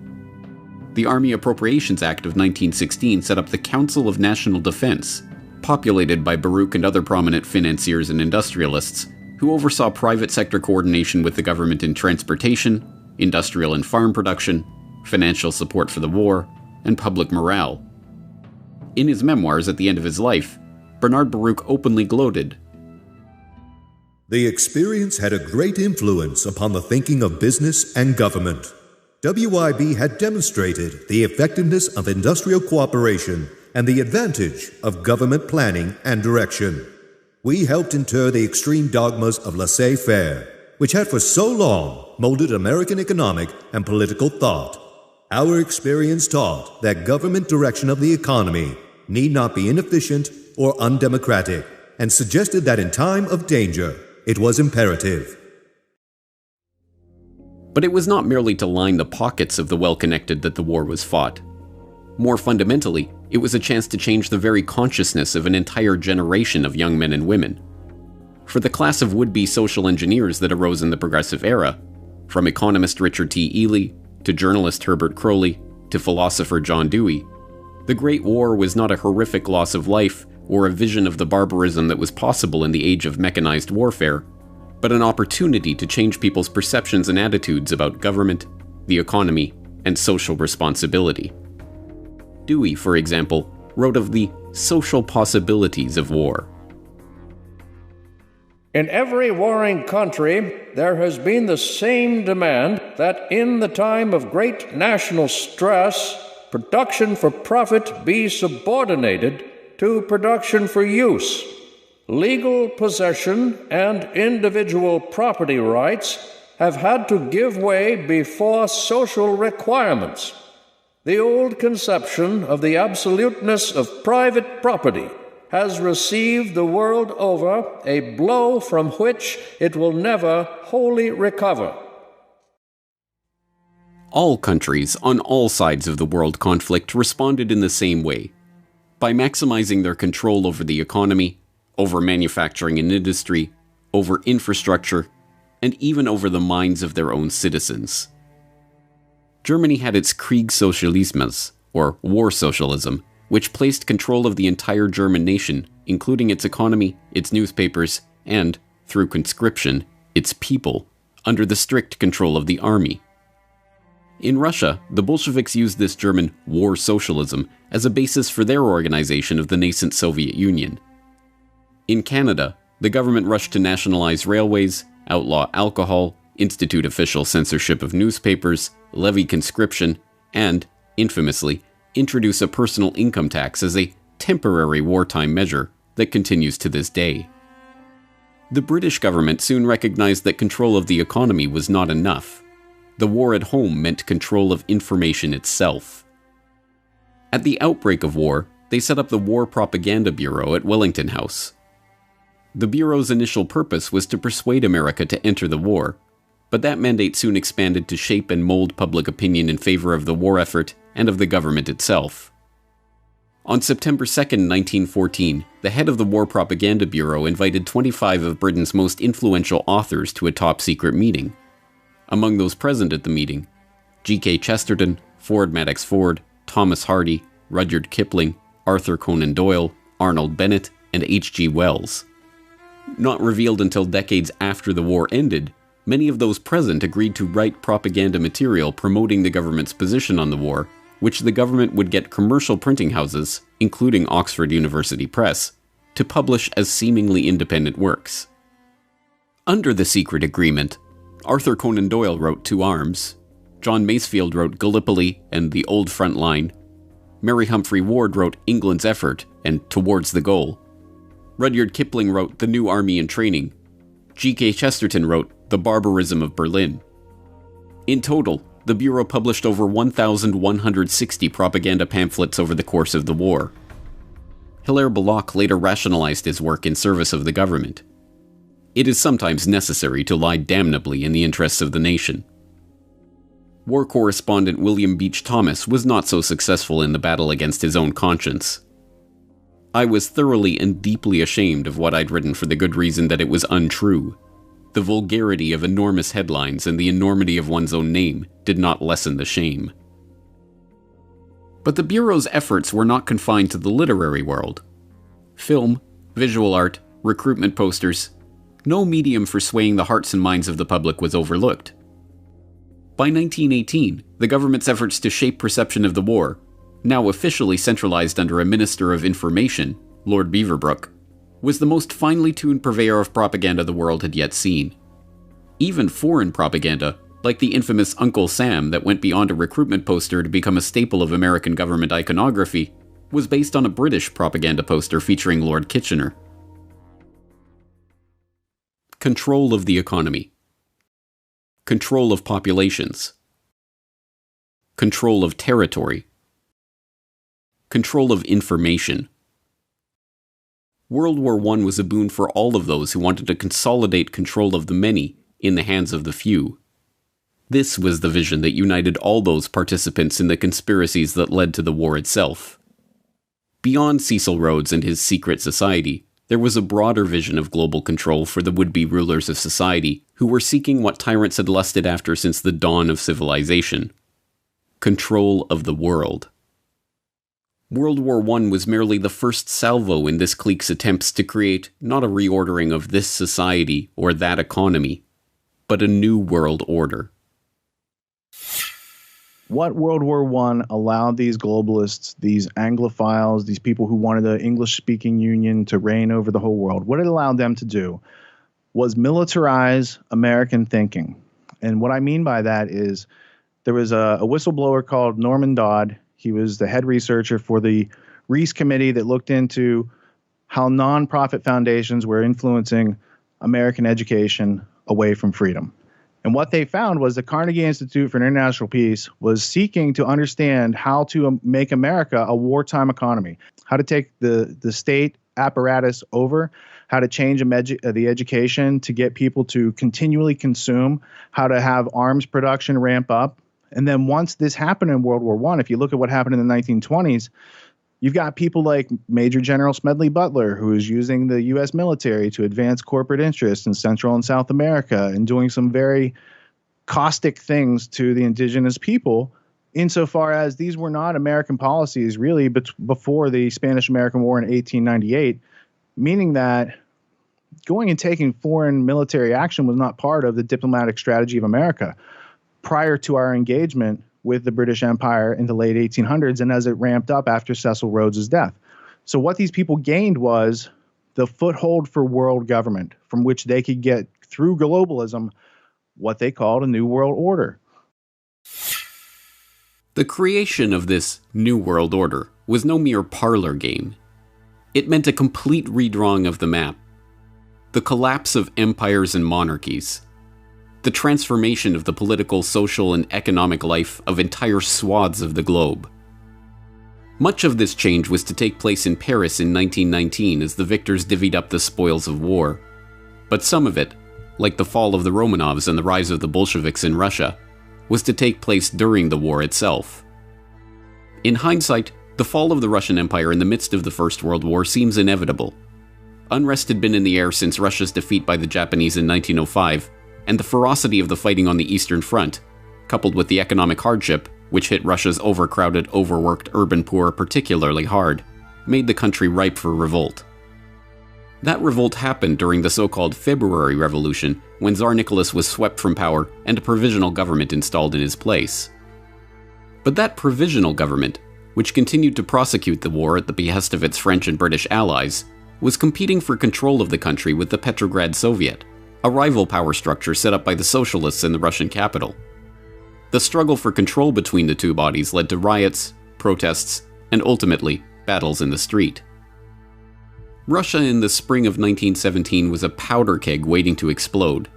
The Army Appropriations Act of 1916 set up the Council of National Defense, populated by Baruch and other prominent financiers and industrialists, who oversaw private sector coordination with the government in transportation, industrial and farm production, financial support for the war, and public morale. In his memoirs at the end of his life, Bernard Baruch openly gloated, "The experience had a great influence upon the thinking of business and government. WIB had demonstrated the effectiveness of industrial cooperation and the advantage of government planning and direction. We helped inter the extreme dogmas of laissez-faire, which had for so long molded American economic and political thought. Our experience taught that government direction of the economy need not be inefficient or undemocratic, and suggested that in time of danger, it was imperative." But it was not merely to line the pockets of the well-connected that the war was fought. More fundamentally, it was a chance to change the very consciousness of an entire generation of young men and women. For the class of would-be social engineers that arose in the Progressive Era, from economist Richard T. Ely, to journalist Herbert Croly, to philosopher John Dewey, the Great War was not a horrific loss of life or a vision of the barbarism that was possible in the age of mechanized warfare, but an opportunity to change people's perceptions and attitudes about government, the economy, and social responsibility. Dewey, for example, wrote of the social possibilities of war. In every warring country, there has been the same demand that in the time of great national stress, production for profit be subordinated to production for use. Legal possession and individual property rights have had to give way before social requirements. The old conception of the absoluteness of private property has received the world over a blow from which it will never wholly recover. All countries on all sides of the world conflict responded in the same way, by maximizing their control over the economy, over manufacturing and industry, over infrastructure, and even over the minds of their own citizens. Germany had its Kriegssozialismus, or war socialism, which placed control of the entire German nation, including its economy, its newspapers, and, through conscription, its people, under the strict control of the army. In Russia, the Bolsheviks used this German war socialism as a basis for their organization of the nascent Soviet Union. In Canada, the government rushed to nationalize railways, outlaw alcohol, institute official censorship of newspapers, levy conscription, and, infamously, introduce a personal income tax as a temporary wartime measure that continues to this day. The British government soon recognized that control of the economy was not enough. The war at home meant control of information itself. At the outbreak of war, they set up the War Propaganda Bureau at Wellington House. The Bureau's initial purpose was to persuade America to enter the war, but that mandate soon expanded to shape and mold public opinion in favor of the war effort and of the government itself. On September 2, 1914, the head of the War Propaganda Bureau invited 25 of Britain's most influential authors to a top-secret meeting. Among those present at the meeting, G.K. Chesterton, Ford Madox Ford, Thomas Hardy, Rudyard Kipling, Arthur Conan Doyle, Arnold Bennett, and H.G. Wells. Not revealed until decades after the war ended, many of those present agreed to write propaganda material promoting the government's position on the war, which the government would get commercial printing houses, including Oxford University Press, to publish as seemingly independent works. Under the secret agreement, Arthur Conan Doyle wrote To Arms, John Masefield wrote Gallipoli and The Old Front Line, Mary Humphrey Ward wrote England's Effort and Towards the Goal, Rudyard Kipling wrote The New Army in Training, G.K. Chesterton wrote The Barbarism of Berlin. In total, the Bureau published over 1,160 propaganda pamphlets over the course of the war. Hilaire Belloc later rationalized his work in service of the government. It is sometimes necessary to lie damnably in the interests of the nation. War correspondent William Beach Thomas was not so successful in the battle against his own conscience. I was thoroughly and deeply ashamed of what I'd written for the good reason that it was untrue. The vulgarity of enormous headlines and the enormity of one's own name did not lessen the shame. But the Bureau's efforts were not confined to the literary world. Film, visual art, recruitment posters, no medium for swaying the hearts and minds of the public was overlooked. By 1918, the government's efforts to shape perception of the war, now officially centralized under a Minister of Information, Lord Beaverbrook, was the most finely tuned purveyor of propaganda the world had yet seen. Even foreign propaganda, like the infamous Uncle Sam that went beyond a recruitment poster to become a staple of American government iconography, was based on a British propaganda poster featuring Lord Kitchener. Control of the economy. Control of populations. Control of territory. Control of information. World War I was a boon for all of those who wanted to consolidate control of the many in the hands of the few. This was the vision that united all those participants in the conspiracies that led to the war itself. Beyond Cecil Rhodes and his secret society, there was a broader vision of global control for the would-be rulers of society who were seeking what tyrants had lusted after since the dawn of civilization: control of the world. World War I was merely the first salvo in this clique's attempts to create not a reordering of this society or that economy, but a new world order. What World War I allowed these globalists, these Anglophiles, these people who wanted the English-speaking union to reign over the whole world, what it allowed them to do was militarize American thinking. And what I mean by that is there was a whistleblower called Norman Dodd. He was the head researcher for the Reese Committee that looked into how nonprofit foundations were influencing American education away from freedom. And what they found was the Carnegie Institute for International Peace was seeking to understand how to make America a wartime economy, how to take the state apparatus over, how to change the education to get people to continually consume, how to have arms production ramp up. And then once this happened in World War I, if you look at what happened in the 1920s, you've got people like Major General Smedley Butler, who is using the U.S. military to advance corporate interests in Central and South America and doing some very caustic things to the indigenous people, insofar as these were not American policies really before the Spanish-American War in 1898, meaning that going and taking foreign military action was not part of the diplomatic strategy of America prior to our engagement with the British Empire in the late 1800s and as it ramped up after Cecil Rhodes's death. So what these people gained was the foothold for world government from which they could get, through globalism, what they called a new world order. The creation of this new world order was no mere parlor game. It meant a complete redrawing of the map, the collapse of empires and monarchies, the transformation of the political, social, and economic life of entire swaths of the globe. Much of this change was to take place in Paris in 1919 as the victors divvied up the spoils of war. But some of it, like the fall of the Romanovs and the rise of the Bolsheviks in Russia, was to take place during the war itself. In hindsight, the fall of the Russian Empire in the midst of the First World War seems inevitable. Unrest had been in the air since Russia's defeat by the Japanese in 1905, and the ferocity of the fighting on the Eastern Front, coupled with the economic hardship, which hit Russia's overcrowded, overworked urban poor particularly hard, made the country ripe for revolt. That revolt happened during the so-called February Revolution, when Tsar Nicholas was swept from power and a provisional government installed in his place. But that provisional government, which continued to prosecute the war at the behest of its French and British allies, was competing for control of the country with the Petrograd Soviet, a rival power structure set up by the socialists in the Russian capital. The struggle for control between the two bodies led to riots, protests, and ultimately, battles in the street. Russia in the spring of 1917 was a powder keg waiting to explode.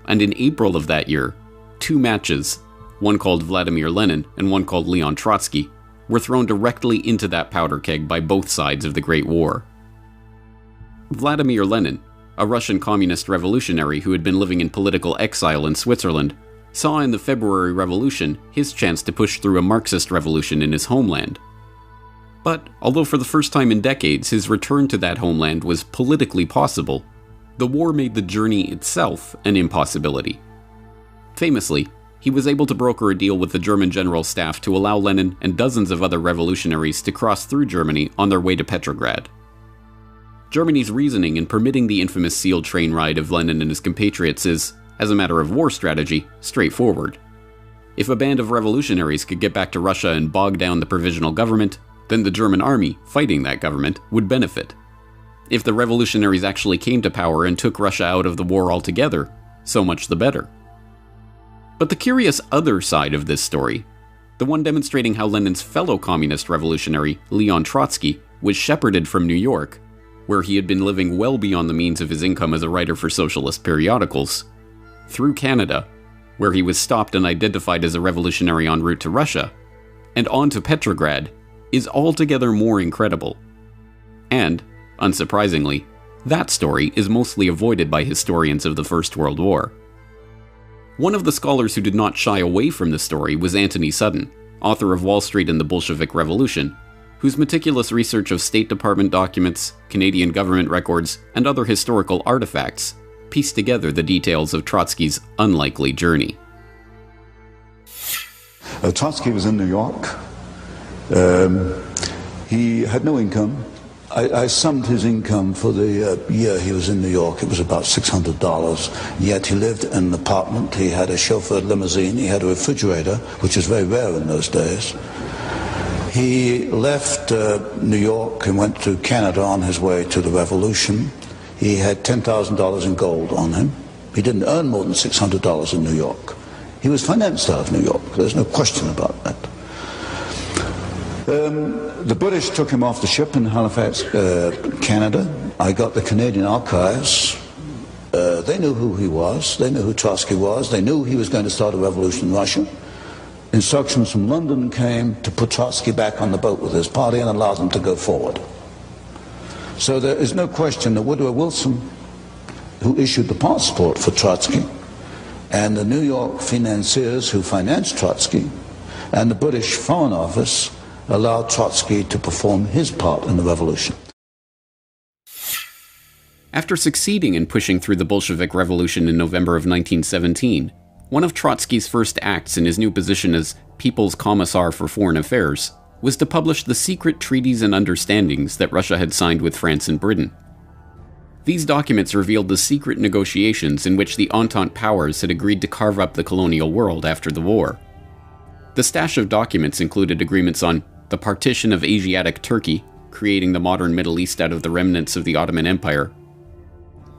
And in April of that year, two matches, one called Vladimir Lenin and one called Leon Trotsky, were thrown directly into that powder keg by both sides of the Great War. Vladimir Lenin, a Russian communist revolutionary who had been living in political exile in Switzerland, saw in the February Revolution his chance to push through a Marxist revolution in his homeland. But, although for the first time in decades his return to that homeland was politically possible, the war made the journey itself an impossibility. Famously, he was able to broker a deal with the German General Staff to allow Lenin and dozens of other revolutionaries to cross through Germany on their way to Petrograd. Germany's reasoning in permitting the infamous SEAL train ride of Lenin and his compatriots is, as a matter of war strategy, straightforward. If a band of revolutionaries could get back to Russia and bog down the provisional government, then the German army, fighting that government, would benefit. If the revolutionaries actually came to power and took Russia out of the war altogether, so much the better. But the curious other side of this story, the one demonstrating how Lenin's fellow communist revolutionary, Leon Trotsky, was shepherded from New York, where he had been living well beyond the means of his income as a writer for socialist periodicals, through Canada, where he was stopped and identified as a revolutionary en route to Russia, and on to Petrograd, is altogether more incredible. And, unsurprisingly, that story is mostly avoided by historians of the First World War. One of the scholars who did not shy away from the story was Anthony Sutton, author of Wall Street and the Bolshevik Revolution, whose meticulous research of State Department documents, Canadian government records, and other historical artifacts pieced together the details of Trotsky's unlikely journey. Trotsky was in New York. He had no income. I summed his income for the year he was in New York. It was about $600. Yet he lived in an apartment. He had a chauffeured limousine. He had a refrigerator, which was very rare in those days. He left New York and went to Canada on his way to the revolution. He had $10,000 in gold on him. He didn't earn more than $600 in New York. He was financed out of New York. There's no question about that. The British took him off the ship in Halifax, Canada. I got the Canadian archives. They knew who he was. They knew who Trotsky was. They knew he was going to start a revolution in Russia. Instructions from London came to put Trotsky back on the boat with his party and allow them to go forward. So there is no question that Woodrow Wilson, who issued the passport for Trotsky, and the New York financiers who financed Trotsky, and the British Foreign Office allowed Trotsky to perform his part in the revolution. After succeeding in pushing through the Bolshevik Revolution in November of 1917, one of Trotsky's first acts in his new position as People's Commissar for Foreign Affairs was to publish the secret treaties and understandings that Russia had signed with France and Britain. These documents revealed the secret negotiations in which the Entente powers had agreed to carve up the colonial world after the war. The stash of documents included agreements on the partition of Asiatic Turkey, creating the modern Middle East out of the remnants of the Ottoman Empire,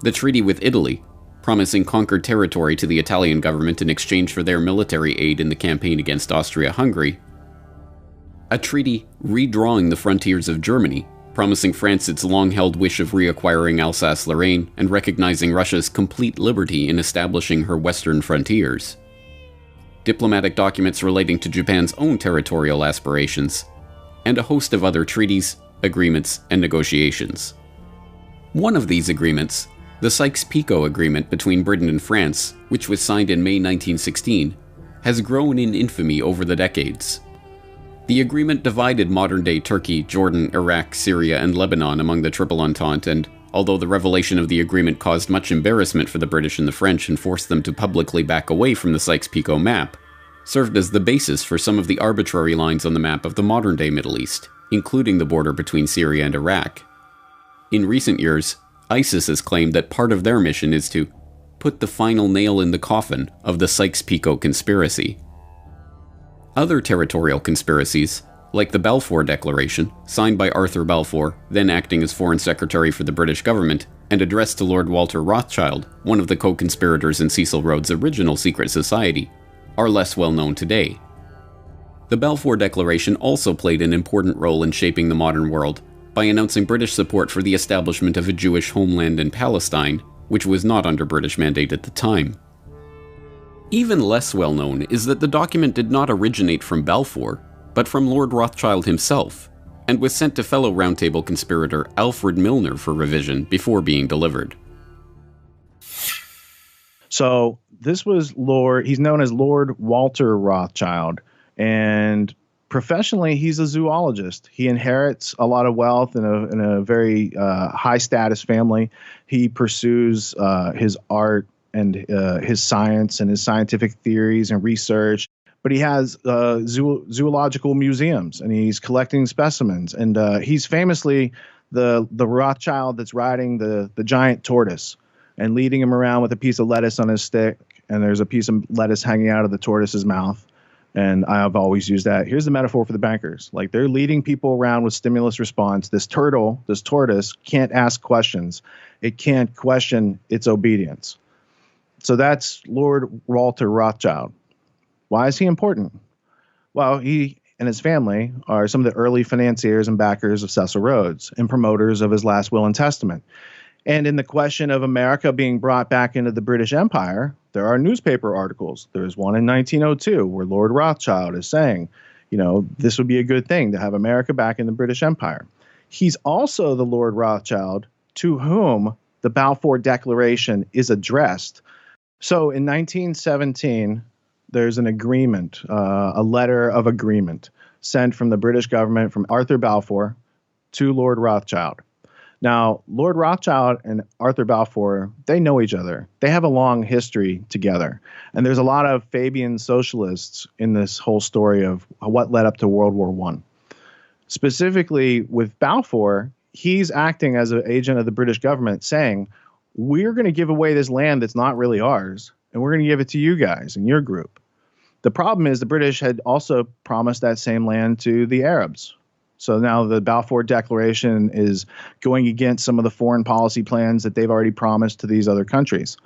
the treaty with Italy, promising conquered territory to the Italian government in exchange for their military aid in the campaign against Austria-Hungary, a treaty redrawing the frontiers of Germany, promising France its long-held wish of reacquiring Alsace-Lorraine and recognizing Russia's complete liberty in establishing her western frontiers, diplomatic documents relating to Japan's own territorial aspirations, and a host of other treaties, agreements, and negotiations. One of these agreements, the Sykes-Picot Agreement between Britain and France, which was signed in May 1916, has grown in infamy over the decades. The agreement divided modern-day Turkey, Jordan, Iraq, Syria, and Lebanon among the Triple Entente, and although the revelation of the agreement caused much embarrassment for the British and the French and forced them to publicly back away from the Sykes-Picot map, served as the basis for some of the arbitrary lines on the map of the modern-day Middle East, including the border between Syria and Iraq. In recent years, ISIS has claimed that part of their mission is to put the final nail in the coffin of the Sykes-Picot Conspiracy. Other territorial conspiracies, like the Balfour Declaration, signed by Arthur Balfour, then acting as Foreign Secretary for the British government, and addressed to Lord Walter Rothschild, one of the co-conspirators in Cecil Rhodes' original secret society, are less well known today. The Balfour Declaration also played an important role in shaping the modern world by announcing British support for the establishment of a Jewish homeland in Palestine, which was not under British mandate at the time. Even less well known is that the document did not originate from Balfour, but from Lord Rothschild himself, and was sent to fellow Round Table conspirator Alfred Milner for revision before being delivered. So this was he's known as Lord Walter Rothschild, and professionally he's a zoologist. He inherits a lot of wealth in a very high status family. He pursues his art and his science and his scientific theories and research. But he has zoological museums, and he's collecting specimens. And he's famously the Rothschild that's riding the giant tortoise and leading him around with a piece of lettuce on his stick. And there's a piece of lettuce hanging out of the tortoise's mouth. And I've always used that. Here's the metaphor for the bankers. Like, they're leading people around with stimulus response. This tortoise can't ask questions. It can't question its obedience. So that's Lord Walter Rothschild. Why is he important? Well, he and his family are some of the early financiers and backers of Cecil Rhodes and promoters of his last will and testament. And in the question of America being brought back into the British Empire, there are newspaper articles. There's one in 1902 where Lord Rothschild is saying, this would be a good thing to have America back in the British Empire. He's also the Lord Rothschild to whom the Balfour Declaration is addressed. So in 1917, there's an agreement, a letter of agreement sent from the British government from Arthur Balfour to Lord Rothschild. Now, Lord Rothschild and Arthur Balfour, they know each other. They have a long history together. And there's a lot of Fabian socialists in this whole story of what led up to World War I. Specifically with Balfour, he's acting as an agent of the British government saying, we're going to give away this land that's not really ours, and we're going to give it to you guys and your group. The problem is the British had also promised that same land to the Arabs. So now the Balfour Declaration is going against some of the foreign policy plans that they've already promised to these other countries.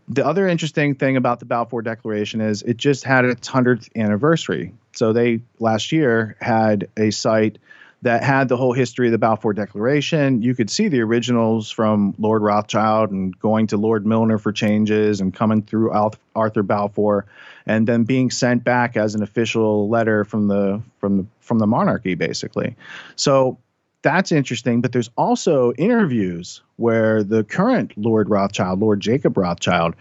The other interesting thing about the Balfour Declaration is it just had its 100th anniversary. So they last year had a site that had the whole history of the Balfour Declaration. You could see the originals from Lord Rothschild and going to Lord Milner for changes and coming through Arthur Balfour and then being sent back as an official letter from the monarchy, basically. So that's interesting. But there's also interviews where the current Lord Rothschild, Lord Jacob Rothschild,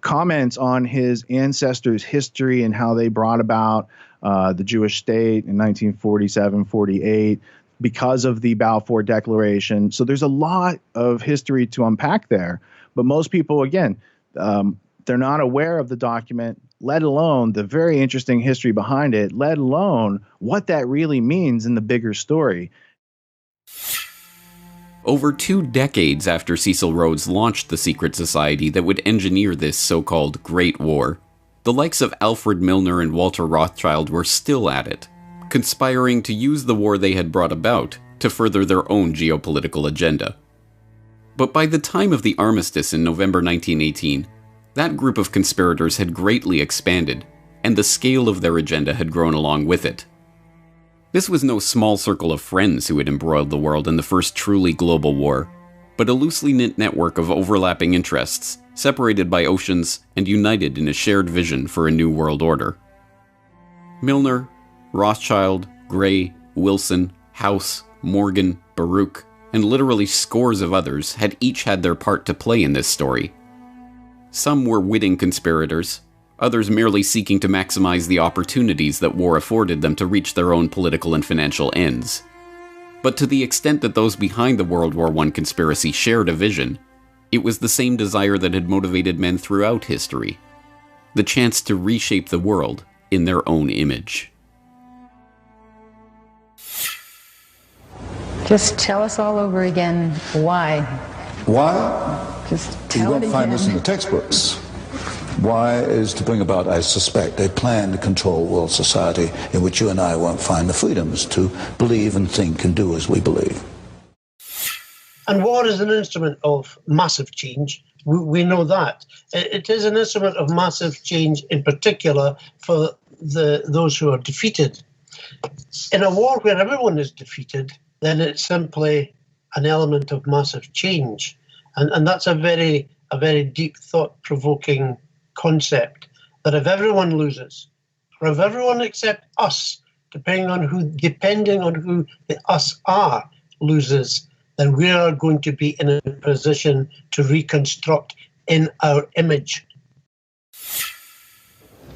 comments on his ancestors' history and how they brought about the Jewish state in 1947-48 because of the Balfour Declaration. So there's a lot of history to unpack there. But most people, again, they're not aware of the document, let alone the very interesting history behind it, let alone what that really means in the bigger story. Over 2 decades after Cecil Rhodes launched the secret society that would engineer this so-called Great War, the likes of Alfred Milner and Walter Rothschild were still at it, conspiring to use the war they had brought about to further their own geopolitical agenda. But by the time of the armistice in November 1918, that group of conspirators had greatly expanded, and the scale of their agenda had grown along with it. This was no small circle of friends who had embroiled the world in the first truly global war, but a loosely knit network of overlapping interests, separated by oceans and united in a shared vision for a new world order. Milner, Rothschild, Gray, Wilson, House, Morgan, Baruch, and literally scores of others had each had their part to play in this story. Some were witting conspirators, others merely seeking to maximize the opportunities that war afforded them to reach their own political and financial ends. But to the extent that those behind the World War I conspiracy shared a vision, it was the same desire that had motivated men throughout history: the chance to reshape the world in their own image. Just tell us all over again why. Why? Just tell you won't it again. find this in the textbooks. Why is to bring about, I suspect, a plan to control world society in which you and I won't find the freedoms to believe and think and do as we believe. And war is an instrument of massive change. We know that. It is an instrument of massive change, in particular for those who are defeated. In a war where everyone is defeated, then it's simply an element of massive change. And that's a very deep, thought-provoking concept, that if everyone loses, or if everyone except us, depending on who the us are, loses, then we are going to be in a position to reconstruct in our image.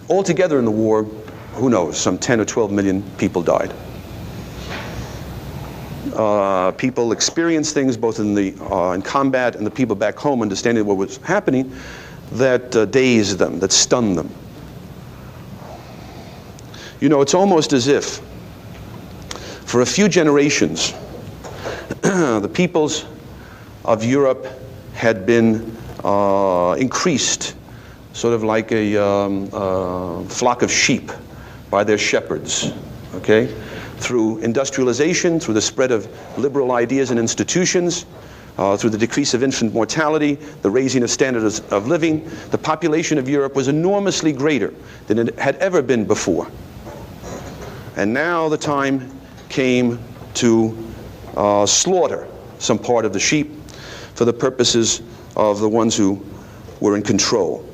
Altogether in the war, who knows, some 10 or 12 million people died. People experienced things both in combat, and the people back home understanding what was happening, that dazed them, that stunned them. You know, it's almost as if for a few generations the peoples of Europe had been increased, sort of like a flock of sheep by their shepherds, okay? Through industrialization, through the spread of liberal ideas and institutions, through the decrease of infant mortality, the raising of standards of living, the population of Europe was enormously greater than it had ever been before. And now the time came to slaughter some part of the sheep for the purposes of the ones who were in control.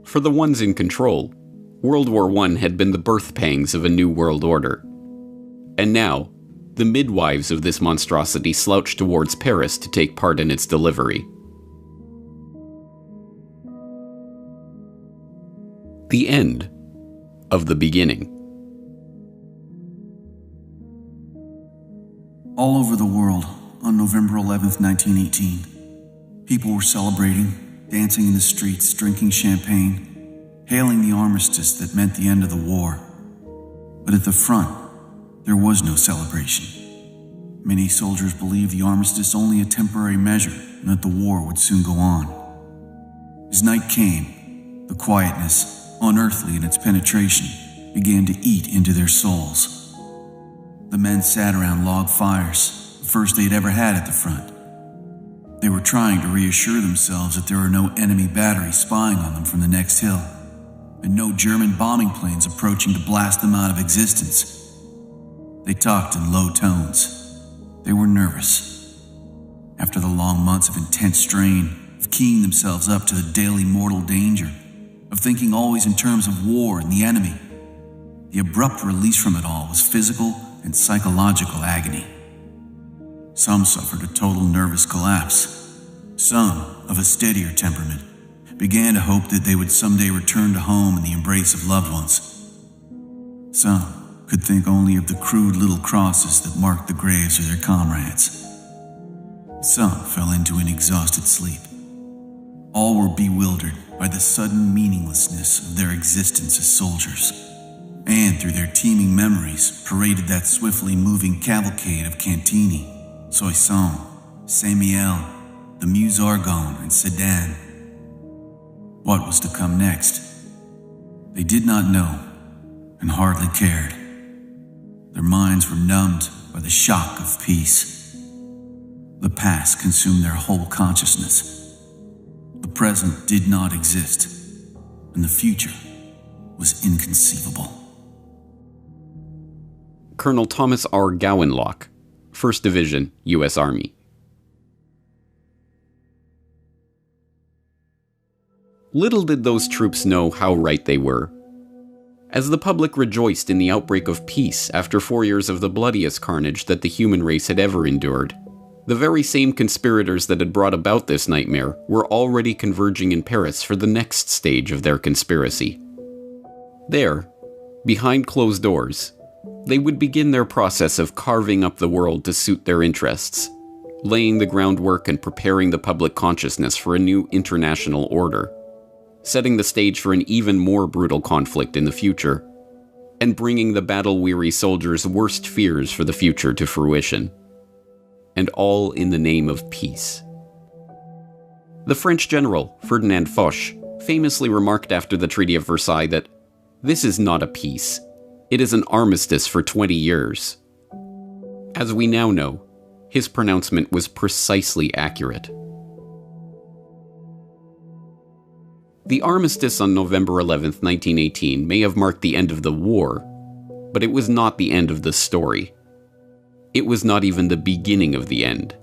For the ones in control, World War I had been the birth pangs of a new world order. And now, the midwives of this monstrosity slouched towards Paris to take part in its delivery. The end of the beginning. All over the world, on November 11th, 1918, people were celebrating, dancing in the streets, drinking champagne, hailing the armistice that meant the end of the war. But at the front, there was no celebration. Many soldiers believed the armistice only a temporary measure and that the war would soon go on. As night came, the quietness, unearthly in its penetration, began to eat into their souls. The men sat around log fires, the first they'd ever had at the front. They were trying to reassure themselves that there were no enemy batteries spying on them from the next hill, and no German bombing planes approaching to blast them out of existence. They talked in low tones. They were nervous. After the long months of intense strain, of keying themselves up to the daily mortal danger, of thinking always in terms of war and the enemy, the abrupt release from it all was physical and psychological agony. Some suffered a total nervous collapse. Some, of a steadier temperament, began to hope that they would someday return to home in the embrace of loved ones. Some could think only of the crude little crosses that marked the graves of their comrades. Some fell into an exhausted sleep. All were bewildered by the sudden meaninglessness of their existence as soldiers, and through their teeming memories paraded that swiftly moving cavalcade of Cantini, Soissons, Saint-Mihiel, the Meuse Argonne, and Sedan. What was to come next? They did not know, and hardly cared. Their minds were numbed by the shock of peace. The past consumed their whole consciousness. The present did not exist, and the future was inconceivable. Colonel Thomas R. Gowanlock, 1st Division, U.S. Army. Little did those troops know how right they were. As the public rejoiced in the outbreak of peace after 4 years of the bloodiest carnage that the human race had ever endured, the very same conspirators that had brought about this nightmare were already converging in Paris for the next stage of their conspiracy. There, behind closed doors, they would begin their process of carving up the world to suit their interests, laying the groundwork and preparing the public consciousness for a new international order, setting the stage for an even more brutal conflict in the future, and bringing the battle-weary soldiers' worst fears for the future to fruition. And all in the name of peace. The French general, Ferdinand Foch, famously remarked after the Treaty of Versailles that, "This is not a peace. It is an armistice for 20 years. As we now know, his pronouncement was precisely accurate. The armistice on November 11th, 1918 may have marked the end of the war, but it was not the end of the story. It was not even the beginning of the end.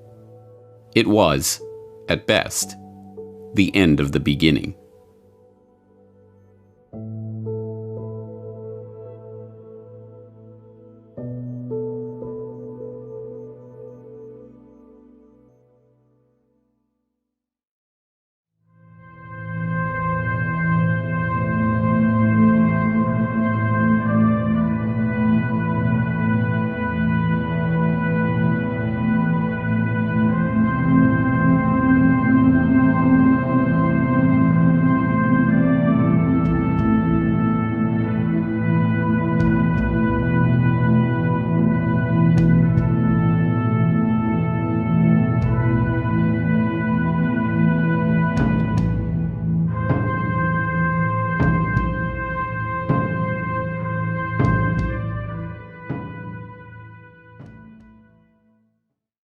It was, at best, the end of the beginning.